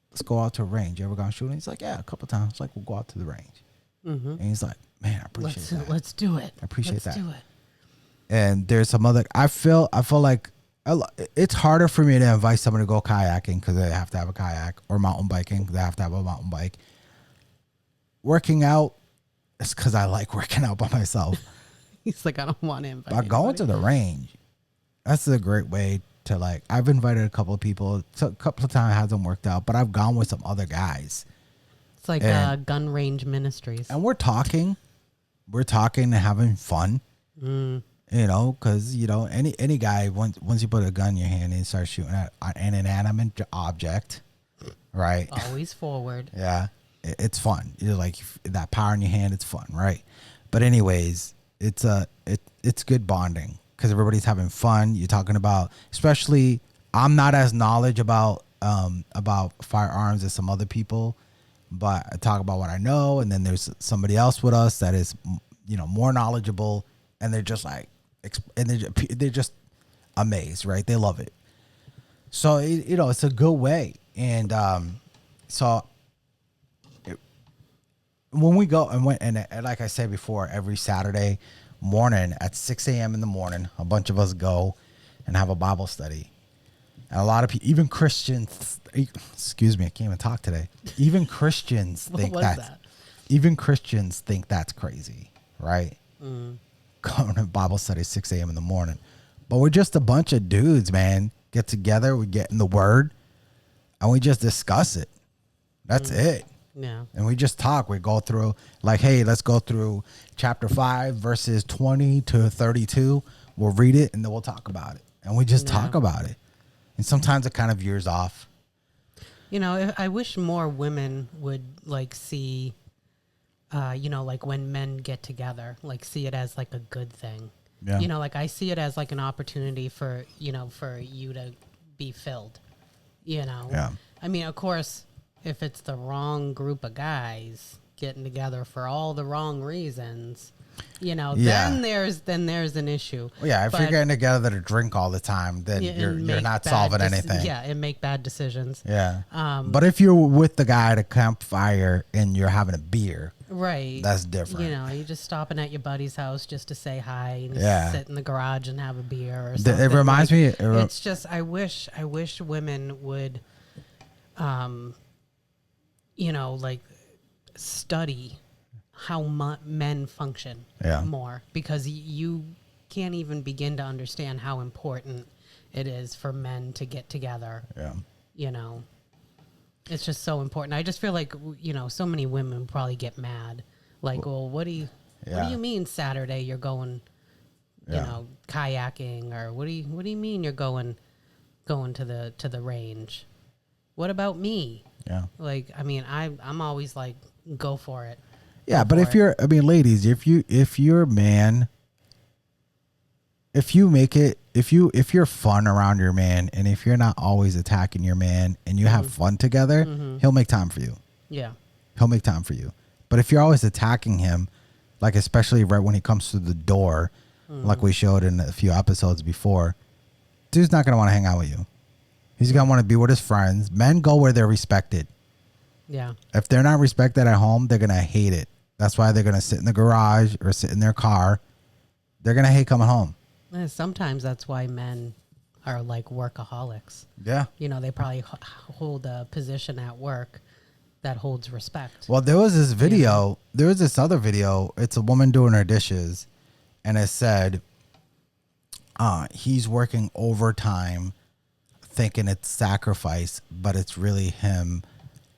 "Let's go out to a range. You ever gone shooting?" He's like, "Yeah, a couple times." Like, we'll go out to the range, and he's like, "Man, I appreciate that. Let's do it. I appreciate that." Let's do it. And there's some other. I feel like it's harder for me to invite someone to go kayaking because they have to have a kayak, or mountain biking, they have to have a mountain bike. Working out is because I like working out by myself. He's like, I don't want to invite But going to the range, that's a great way to like. I've invited a couple of people. So a couple of times it hasn't worked out, but I've gone with some other guys. It's like gun range ministries. And we're talking and having fun. You know, because you know any guy once you put a gun in your hand and you start shooting at an inanimate object, right? Always forward. Yeah, it's fun. You're like that power in your hand. It's fun, right? But anyways, it's good bonding because everybody's having fun. You're talking about, especially I'm not as knowledgeable about firearms as some other people, but I talk about what I know, and then there's somebody else with us that is, you know, more knowledgeable, and they're just like, and they're just amazed, right? They love it. So you know, it's a good way, and when we go and like I said before, every Saturday morning at 6 a.m. in the morning, a bunch of us go and have a Bible study. And a lot of people, even Christians, excuse me, I can't even talk today. Even Christians think even Christians think that's crazy, right? Going to Bible study 6 a.m. in the morning. But we're just a bunch of dudes, man. Get together, we get in the Word, and we just discuss it. That's it. Yeah. And we just talk. We go through, like, hey, let's go through chapter 5, verses 20 to 32. We'll read it, and then we'll talk about it. And we just talk about it. And sometimes it kind of veers off. You know, I wish more women would, like, see, you know, like when men get together, like see it as like a good thing. Yeah. You know, like I see it as like an opportunity for, you know, for you to be filled, you know. Yeah. I mean, of course, if it's the wrong group of guys getting together for all the wrong reasons, you know, then there's an issue. Well, yeah, if you're getting together to drink all the time, then you're not solving anything. Yeah, and make bad decisions. Yeah. But if you're with the guy at a campfire and you're having a beer, right, that's different. You know, you're just stopping at your buddy's house just to say hi and sit in the garage and have a beer or something. It reminds me. It's just I wish women would, you know, like study how men function more, because you can't even begin to understand how important it is for men to get together. Yeah. You know, it's just so important. I just feel like, you know, so many women probably get mad. Like, well, what do you mean Saturday you're going, you know, kayaking, or what do you mean you're going to the range? What about me? Yeah. Like, I mean, I'm always like, go for it. Yeah, but if you're, I mean, ladies, if you're a man, if you're fun around your man, and if you're not always attacking your man, and you have fun together, he'll make time for you. Yeah. He'll make time for you. But if you're always attacking him, like especially right when he comes through the door, like we showed in a few episodes before, dude's not going to want to hang out with you. He's going to want to be with his friends. Men go where they're respected. Yeah. If they're not respected at home, they're going to hate it. That's why they're going to sit in the garage or sit in their car. They're going to hate coming home. And sometimes that's why men are like workaholics. Yeah. You know, they probably hold a position at work that holds respect. Well, there was this video. There was this other video. It's a woman doing her dishes, and it said he's working overtime thinking it's sacrifice, but it's really him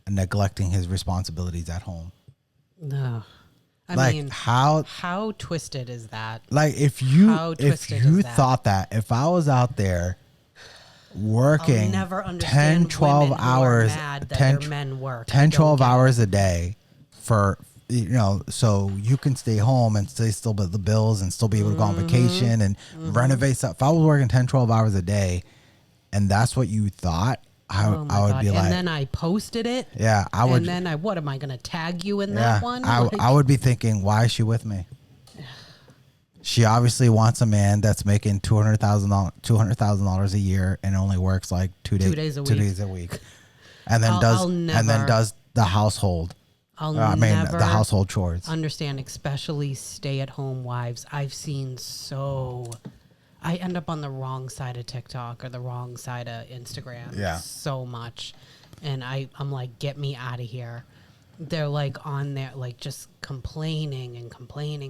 neglecting his responsibilities at home. No. I mean, how twisted is that? Like if you thought that, if I was out there working 10, 12 hours, 10, 12 hours a day for, you know, so you can stay home and still pay the bills and still be able to go on vacation and renovate stuff. If I was working 10, 12 hours a day and that's what you thought, I would be like, and then I posted it. Yeah, I would. And then what am I going to tag you in that one? I would be thinking, why is she with me? She obviously wants a man that's making $200,000 a year and only works like 2 days a week, and then does the household. The household chores. Understand, especially stay-at-home wives. I've seen I end up on the wrong side of TikTok or the wrong side of Instagram so much. And I'm like, get me out of here. They're like on there, like just complaining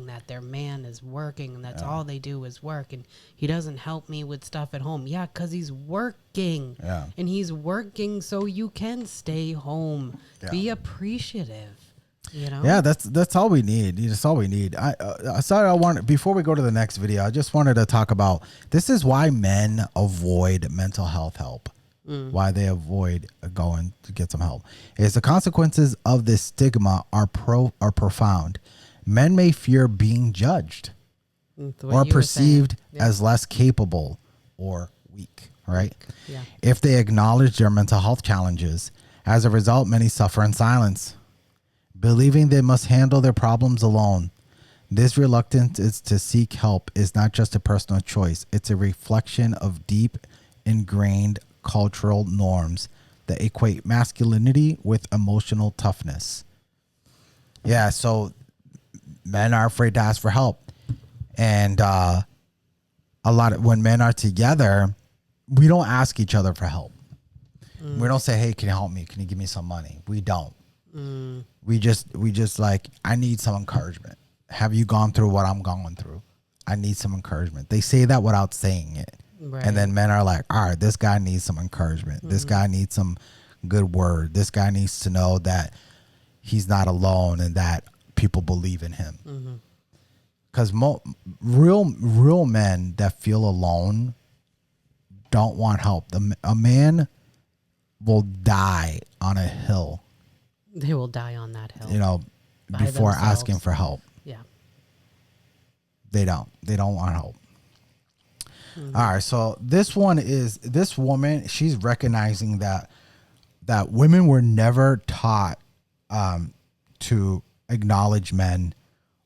that their man is working and that's all they do is work. And he doesn't help me with stuff at home. Yeah, because he's working. Yeah. And he's working so you can stay home. Yeah. Be appreciative. You know? Yeah, that's all we need. That's all we need. Before we go to the next video, I just wanted to talk about, this is why men avoid mental health help. Why they avoid going to get some help is the consequences of this stigma are profound. Men may fear being judged or perceived as less capable or weak, right? Yeah. If they acknowledge their mental health challenges, as a result, many suffer in silence, believing they must handle their problems alone. This reluctance to seek help is not just a personal choice. It's a reflection of deep, ingrained cultural norms that equate masculinity with emotional toughness. Yeah, so men are afraid to ask for help. And when men are together, we don't ask each other for help. We don't say, hey, can you help me? Can you give me some money? We don't. We just like, I need some encouragement. Have you gone through what I'm going through? I need some encouragement. They say that without saying it. Right. And then men are like, all right, this guy needs some encouragement. This guy needs some good word. This guy needs to know that he's not alone and that people believe in him. Because real men that feel alone don't want help. A man will die on a hill. They will die on that hill. You know, before asking for help. Yeah. They don't want help. All right, so this woman, she's recognizing that women were never taught to acknowledge men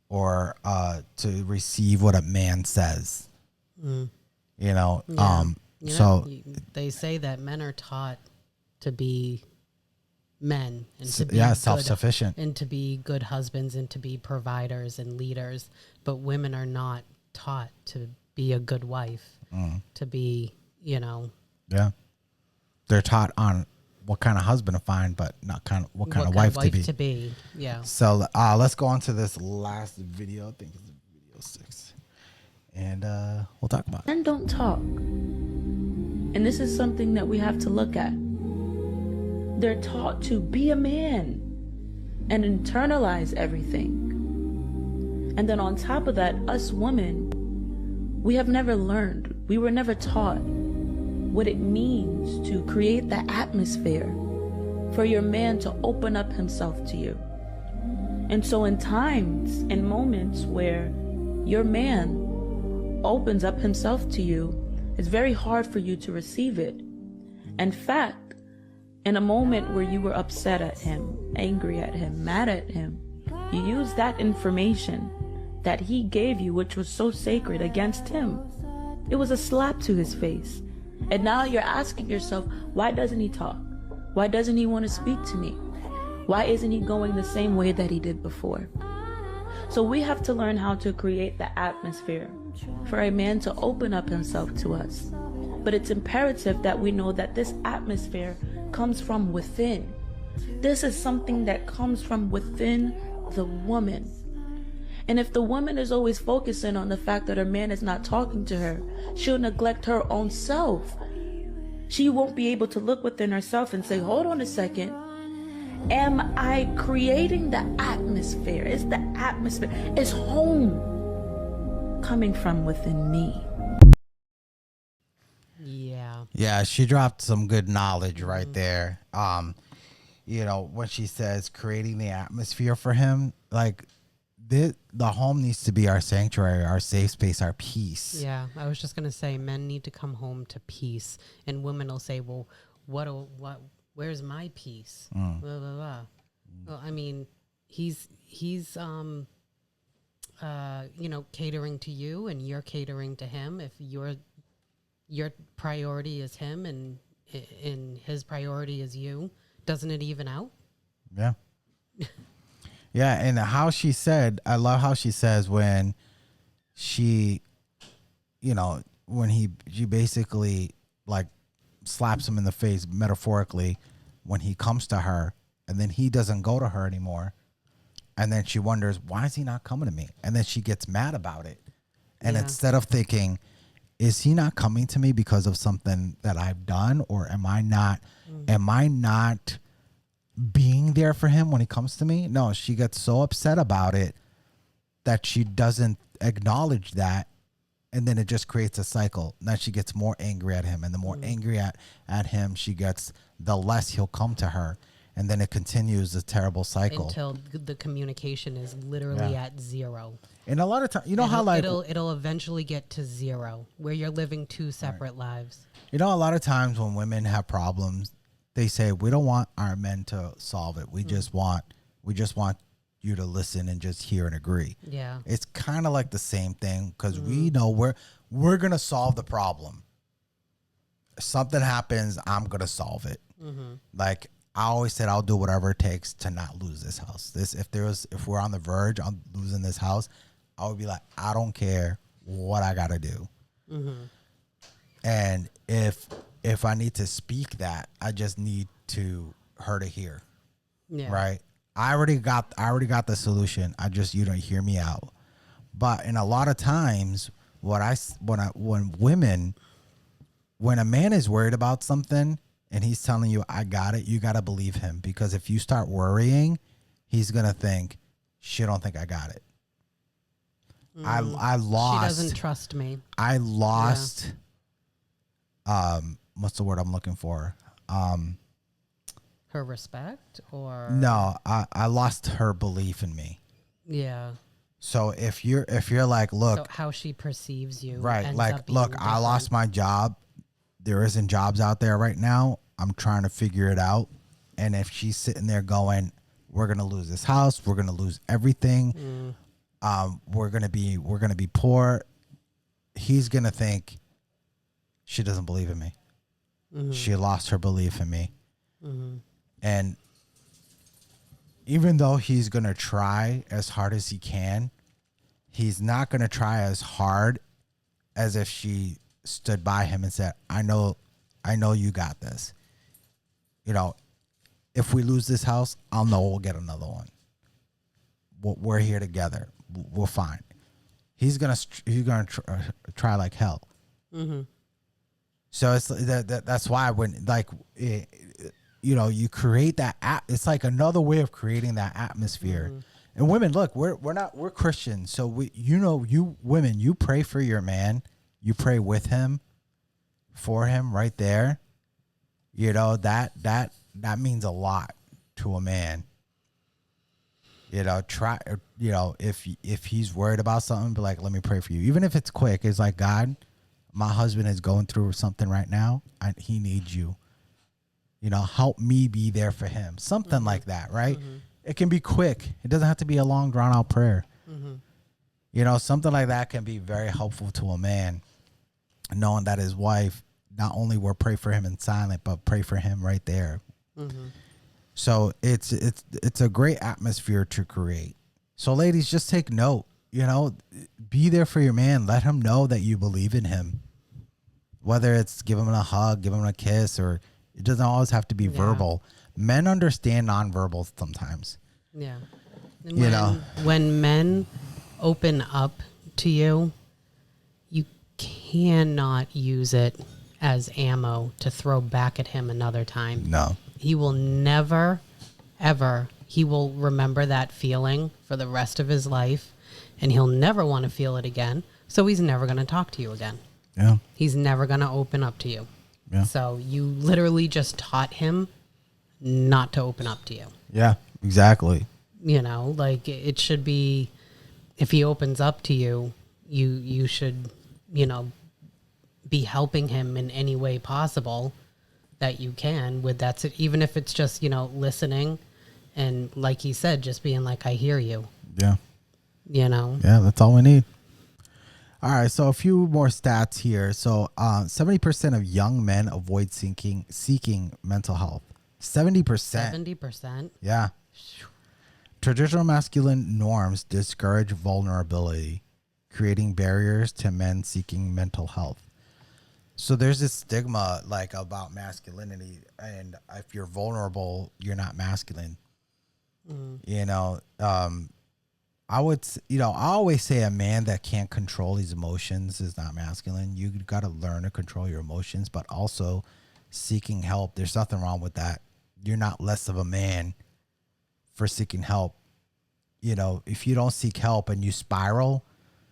or to receive what a man says. You know, they say that men are taught to be men and to be self-sufficient and to be good husbands and to be providers and leaders, but women are not taught to be a good wife, to be, you know. Yeah. They're taught on what kind of husband to find, but not what kind of wife to be. Yeah. So let's go on to this last video. I think it's video 6, and we'll talk about it. Men don't talk, and this is something that we have to look at. They're taught to be a man and internalize everything. And then on top of that, us women, we have never learned, we were never taught what it means to create the atmosphere for your man to open up himself to you. And so in times and moments where your man opens up himself to you, it's very hard for you to receive it. In fact, in a moment where you were upset at him, angry at him, mad at him, you used that information that he gave you, which was so sacred, against him. It was a slap to his face. And now you're asking yourself, why doesn't he talk? Why doesn't he want to speak to me? Why isn't he going the same way that he did before? So we have to learn how to create the atmosphere for a man to open up himself to us. But it's imperative that we know that this atmosphere comes from within. This is something that comes from within the woman. And if the woman is always focusing on the fact that her man is not talking to her, she'll neglect her own self. She won't be able to look within herself and say, hold on a second. Am I creating the atmosphere? Is the atmosphere, is home coming from within me? Yeah, she dropped some good knowledge right there. When she says creating the atmosphere for him, like the home needs to be our sanctuary, our safe space, our peace. Yeah, I was just gonna say, men need to come home to peace, and women will say, "Well, what? Where's my peace?" Blah blah blah. Well, I mean, he's catering to you, and you're catering to him. If your priority is him and his priority is you, doesn't it even out? Yeah. Yeah, and how she said, I love how she says when she basically like slaps him in the face metaphorically when he comes to her, and then he doesn't go to her anymore, and then she wonders, why is he not coming to me? And then she gets mad about it. And instead of thinking, is he not coming to me because of something that I've done, or am I not being there for him when he comes to me? No, she gets so upset about it that she doesn't acknowledge that, and then it just creates a cycle. Now she gets more angry at him, and the more angry at him she gets, the less he'll come to her, and then it continues a terrible cycle until the communication is literally at zero. And a lot of times, it'll eventually get to zero, where you're living two separate lives. A lot of times when women have problems, they say, we don't want our men to solve it. We just want you to listen and just hear and agree. Yeah. It's kind of like the same thing, because we know we're going to solve the problem. If something happens, I'm going to solve it. Like I always said, I'll do whatever it takes to not lose this house. If we're on the verge on losing this house, I would be like, I don't care what I got to do. And if I need to speak that, I just need her to hear. Yeah. Right. I already got the solution. You don't hear me out. But in a lot of times, when a man is worried about something and he's telling you, I got it, you got to believe him. Because if you start worrying, he's going to think, she don't think I got it. I lost. She doesn't trust me. I lost. Yeah. What's the word I'm looking for? Her respect, or no, I lost her belief in me. Yeah. So if you're like, look, so how she perceives you, right? Like, look, I lost my job. There isn't jobs out there right now. I'm trying to figure it out. And if she's sitting there going, we're gonna lose this house, we're gonna lose everything. We're gonna be poor. He's gonna think she doesn't believe in me. She lost her belief in me. And even though he's gonna try as hard as he can, he's not gonna try as hard as if she stood by him and said, I know you got this. you know, if we lose this house, I'll know we'll get another one. We're here together. We're fine. He's gonna try like hell. Mm-hmm. So it's that's why when like you know, you create that it's like another way of creating that atmosphere. Mm-hmm. And women, look, we're Christians, so we, you know, you women, you pray for your man, you pray with him, for him, right there. You know, that means a lot to a man. You know, you know, if he's worried about something, be like, let me pray for you. Even if it's quick, it's like, God, my husband is going through something right now. He needs you. You know, help me be there for him. Something like that, right? Mm-hmm. It can be quick. It doesn't have to be a long, drawn out prayer. Mm-hmm. You know, something like that can be very helpful to a man, knowing that his wife not only will pray for him in silence, but pray for him right there. Mm-hmm. So it's a great atmosphere to create. So ladies, just take note, you know, be there for your man. Let him know that you believe in him. Whether it's give him a hug, give him a kiss, or it doesn't always have to be verbal. Men understand nonverbal sometimes. Yeah. And you know, when men open up to you, you cannot use it as ammo to throw back at him another time. No. He will never, ever, he will remember that feeling for the rest of his life, and he'll never want to feel it again. So he's never going to talk to you again. Yeah. He's never going to open up to you. Yeah. So you literally just taught him not to open up to you. Yeah, exactly. You know, like it should be, if he opens up to you, you should, you know, be helping him in any way possible that you can with that. Even if it's just, you know, listening and like he said, just being like, I hear you. Yeah. You know? Yeah, that's all we need. All right, so a few more stats here. So 70% of young men avoid seeking mental health. 70%. 70%? Yeah. Traditional masculine norms discourage vulnerability, creating barriers to men seeking mental health. So there's this stigma like about masculinity, and if you're vulnerable, you're not masculine. Mm. You know, I always say a man that can't control his emotions is not masculine. You got to learn to control your emotions, but also seeking help. There's nothing wrong with that. You're not less of a man for seeking help. You know, if you don't seek help and you spiral,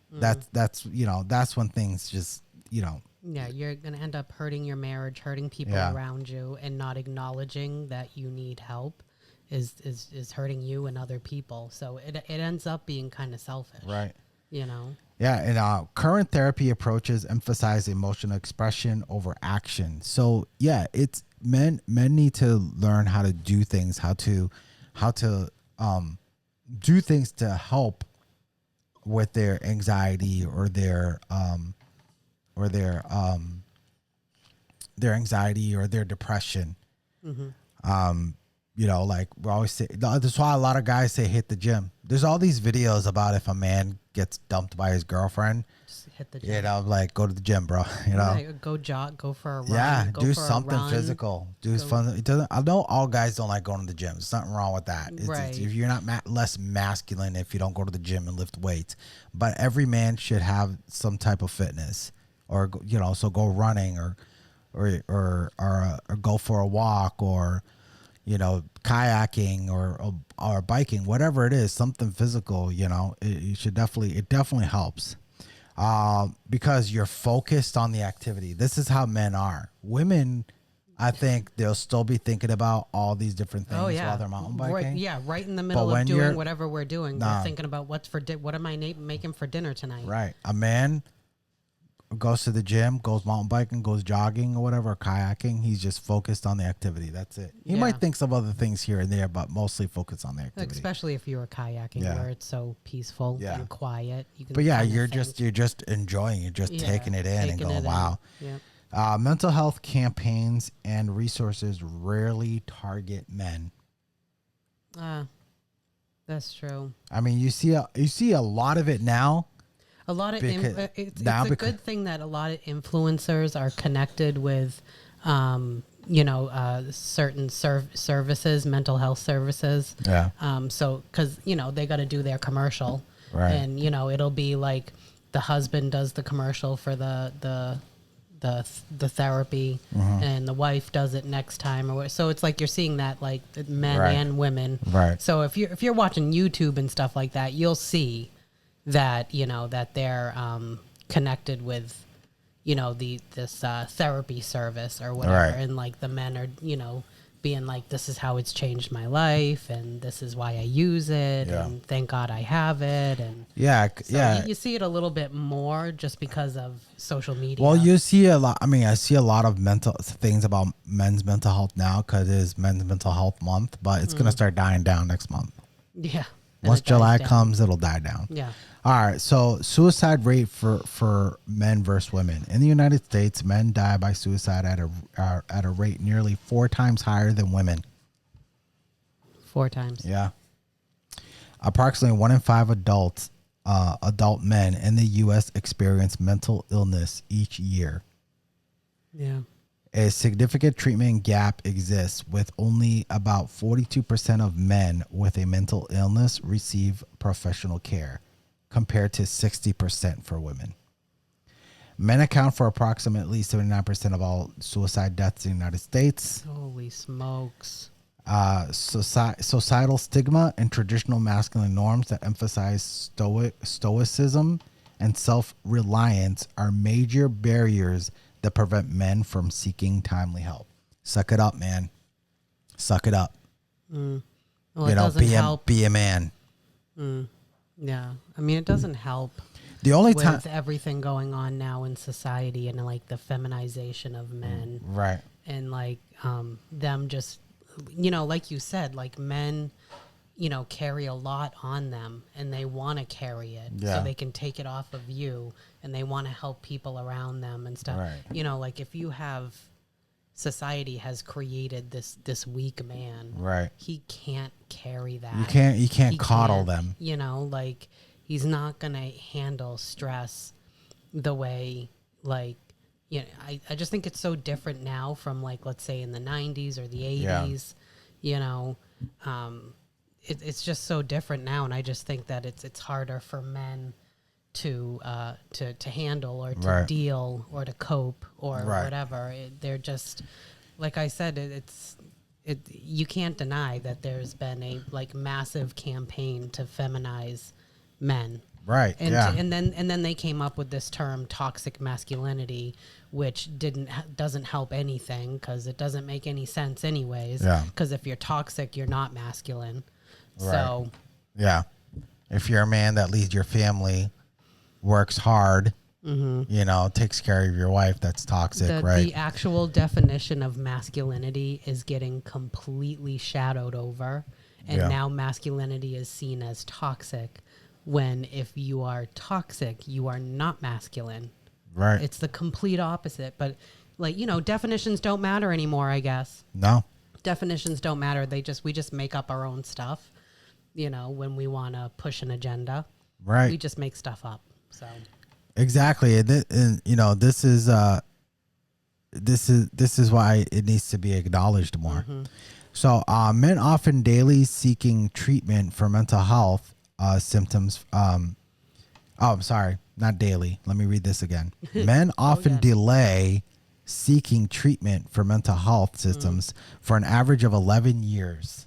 that's when things just, you know. Yeah, you're going to end up hurting your marriage, hurting people around you, and not acknowledging that you need help is hurting you and other people. So it ends up being kind of selfish. Right. You know? Yeah, and current therapy approaches emphasize emotional expression over action. So yeah, it's men need to learn how to do things, how to do things to help with their anxiety or their anxiety or their depression. Mm-hmm. You know, like we always say, that's why a lot of guys say hit the gym. There's all these videos about if a man gets dumped by his girlfriend, just hit the gym. You know, like go to the gym, bro. You know, go jog, go for a run. Yeah, do something physical. Do fun. It doesn't. I know all guys don't like going to the gym. There's nothing wrong with that. It's, if you're not less masculine if you don't go to the gym and lift weights, but every man should have some type of fitness, or you know, so go running or go for a walk, or you know, kayaking or biking, whatever it is, something physical, you know, it definitely helps. Because you're focused on the activity. This is how men are. Women, I think they'll still be thinking about all these different things while they're mountain biking. Right in the middle of doing whatever we're doing. We're thinking about what am I making for dinner tonight? Right. A man goes to the gym, goes mountain biking, goes jogging or whatever, kayaking. He's just focused on the activity. That's it. He might think some other things here and there, but mostly focus on the activity. Especially if you're kayaking, where it's so peaceful and quiet. You can you're just enjoying. You're just taking it in and going, wow. Yeah. Mental health campaigns and resources rarely target men. That's true. I mean, you see a lot of it now. A lot of it's a good thing that a lot of influencers are connected with certain services, mental health services. Yeah. So, because, they got to do their commercial. Right. And, it'll be like the husband does the commercial for the therapy, and the wife does it next time. So it's like you're seeing that, like, men and women. Right. So if you're watching YouTube and stuff like that, you'll see that, that they're connected with, this therapy service or whatever. Right. And like the men are, being like, this is how it's changed my life, and this is why I use it, and thank God I have it. And so you see it a little bit more just because of social media. Well, you see a lot. I mean, I see a lot of mental things about men's mental health now because it is Men's Mental Health Month, but it's going to start dying down next month. Yeah. And Once it dies July down. comes, it'll die down. Yeah. All right. So suicide rate for men versus women in the United States, men die by suicide at a rate nearly 4 times higher than women. 4 times. Yeah. Approximately 1 in 5 adult men in the U.S. experience mental illness each year. Yeah. A significant treatment gap exists, with only about 42% of men with a mental illness receive professional care, compared to 60% for women. Men account for approximately 79% of all suicide deaths in the United States. Holy smokes. Societal stigma and traditional masculine norms that emphasize stoicism and self-reliance are major barriers that prevent men from seeking timely help. Suck it up, man. Suck it up. Well, it doesn't help. Be a man. Yeah. I mean, it doesn't help. The only with time, everything going on now in society and like the feminization of men. right? And like them just, like you said, like men, carry a lot on them, and they want to carry it so they can take it off of you, and they want to help people around them and stuff. Right. Like if you have, society has created this weak man, Right. he can't carry that. You can't coddle them. Like he's not gonna handle stress the way, like, I just think it's so different now from, like, let's say in the 90s or the 80s. It's just so different now, and I just think that it's harder for men to handle or to deal or to cope or whatever. They're just, like I said, you can't deny that there's been a like massive campaign to feminize men. Right. And then they came up with this term toxic masculinity, which doesn't help anything because it doesn't make any sense anyways. Yeah. Because if you're toxic, you're not masculine. Right. So yeah, if you're a man that leads your family, works hard, takes care of your wife, that's toxic, right? The actual definition of masculinity is getting completely shadowed over, and now masculinity is seen as toxic. When if you are toxic, you are not masculine. Right. It's the complete opposite. But like, definitions don't matter anymore, I guess. No. Definitions don't matter. We just make up our own stuff, when we want to push an agenda. Right. We just make stuff up. So exactly. And this is why it needs to be acknowledged more. So men often daily seeking treatment for mental health symptoms. I'm sorry, not daily. Let me read this again. Men often delay seeking treatment for mental health symptoms for an average of 11 years.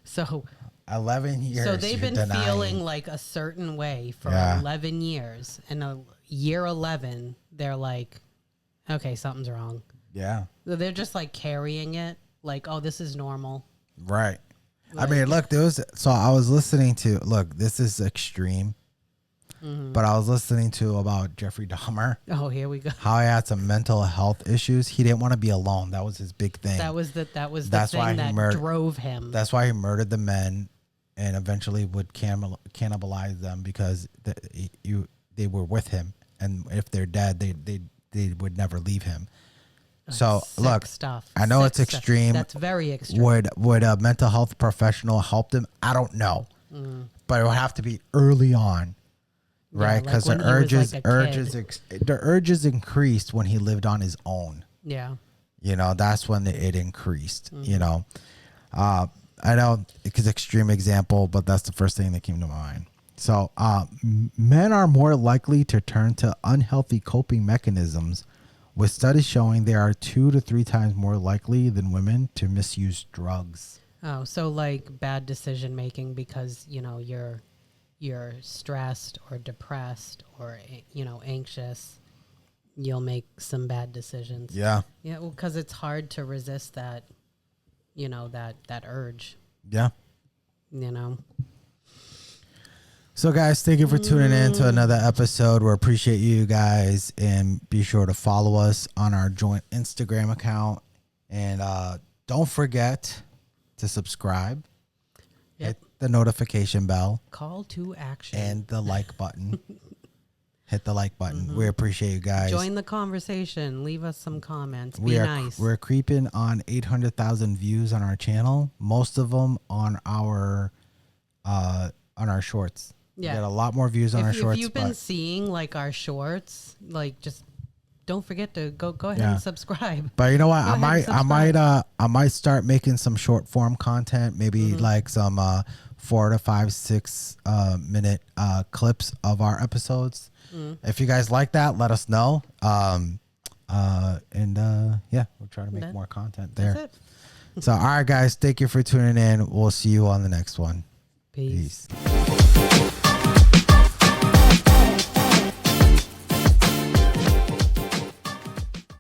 So 11 years. So they've been denying. feeling like a certain way for 11 years. And year 11, they're like, okay, something's wrong. Yeah. So they're just like carrying it like, oh, this is normal. Right. I mean, look, so I was listening to, this is extreme, but I was listening to about Jeffrey Dahmer. Oh, here we go. How he had some mental health issues. He didn't want to be alone. That was his big thing. That was the thing that drove him. That's why he murdered the men and eventually would cannibalize them because they were with him. And if they're dead, they would never leave him. So look, stuff. I know it's extreme. That's very extreme. Would a mental health professional help them? I don't know, but it would have to be early on, right? Because the urges increased when he lived on his own. Yeah. that's when it increased. I know it's extreme example, but that's the first thing that came to mind. So men are more likely to turn to unhealthy coping mechanisms, with studies showing they are 2 to 3 times more likely than women to misuse drugs. Oh, so like bad decision making because, you're stressed or depressed or, anxious. You'll make some bad decisions. Yeah. Yeah, well, because it's hard to resist that, that urge. Yeah. So, guys, thank you for tuning in to another episode. We appreciate you guys, and be sure to follow us on our joint Instagram account. And don't forget to subscribe, hit the notification bell, call to action, and the like button. Hit the like button. We appreciate you guys. Join the conversation. Leave us some comments. Be nice. We're creeping on 800,000 views on our channel. Most of them on our shorts. Yeah. We got a lot more views on our shorts. If you've been seeing like our shorts, like just don't forget to go ahead and subscribe. But you know what? I might start making some short form content, maybe like some 4 to 5, 6 minute clips of our episodes. If you guys like that, let us know. We'll try to make more content there. That's it. So, all right, guys, thank you for tuning in. We'll see you on the next one. Peace. Peace.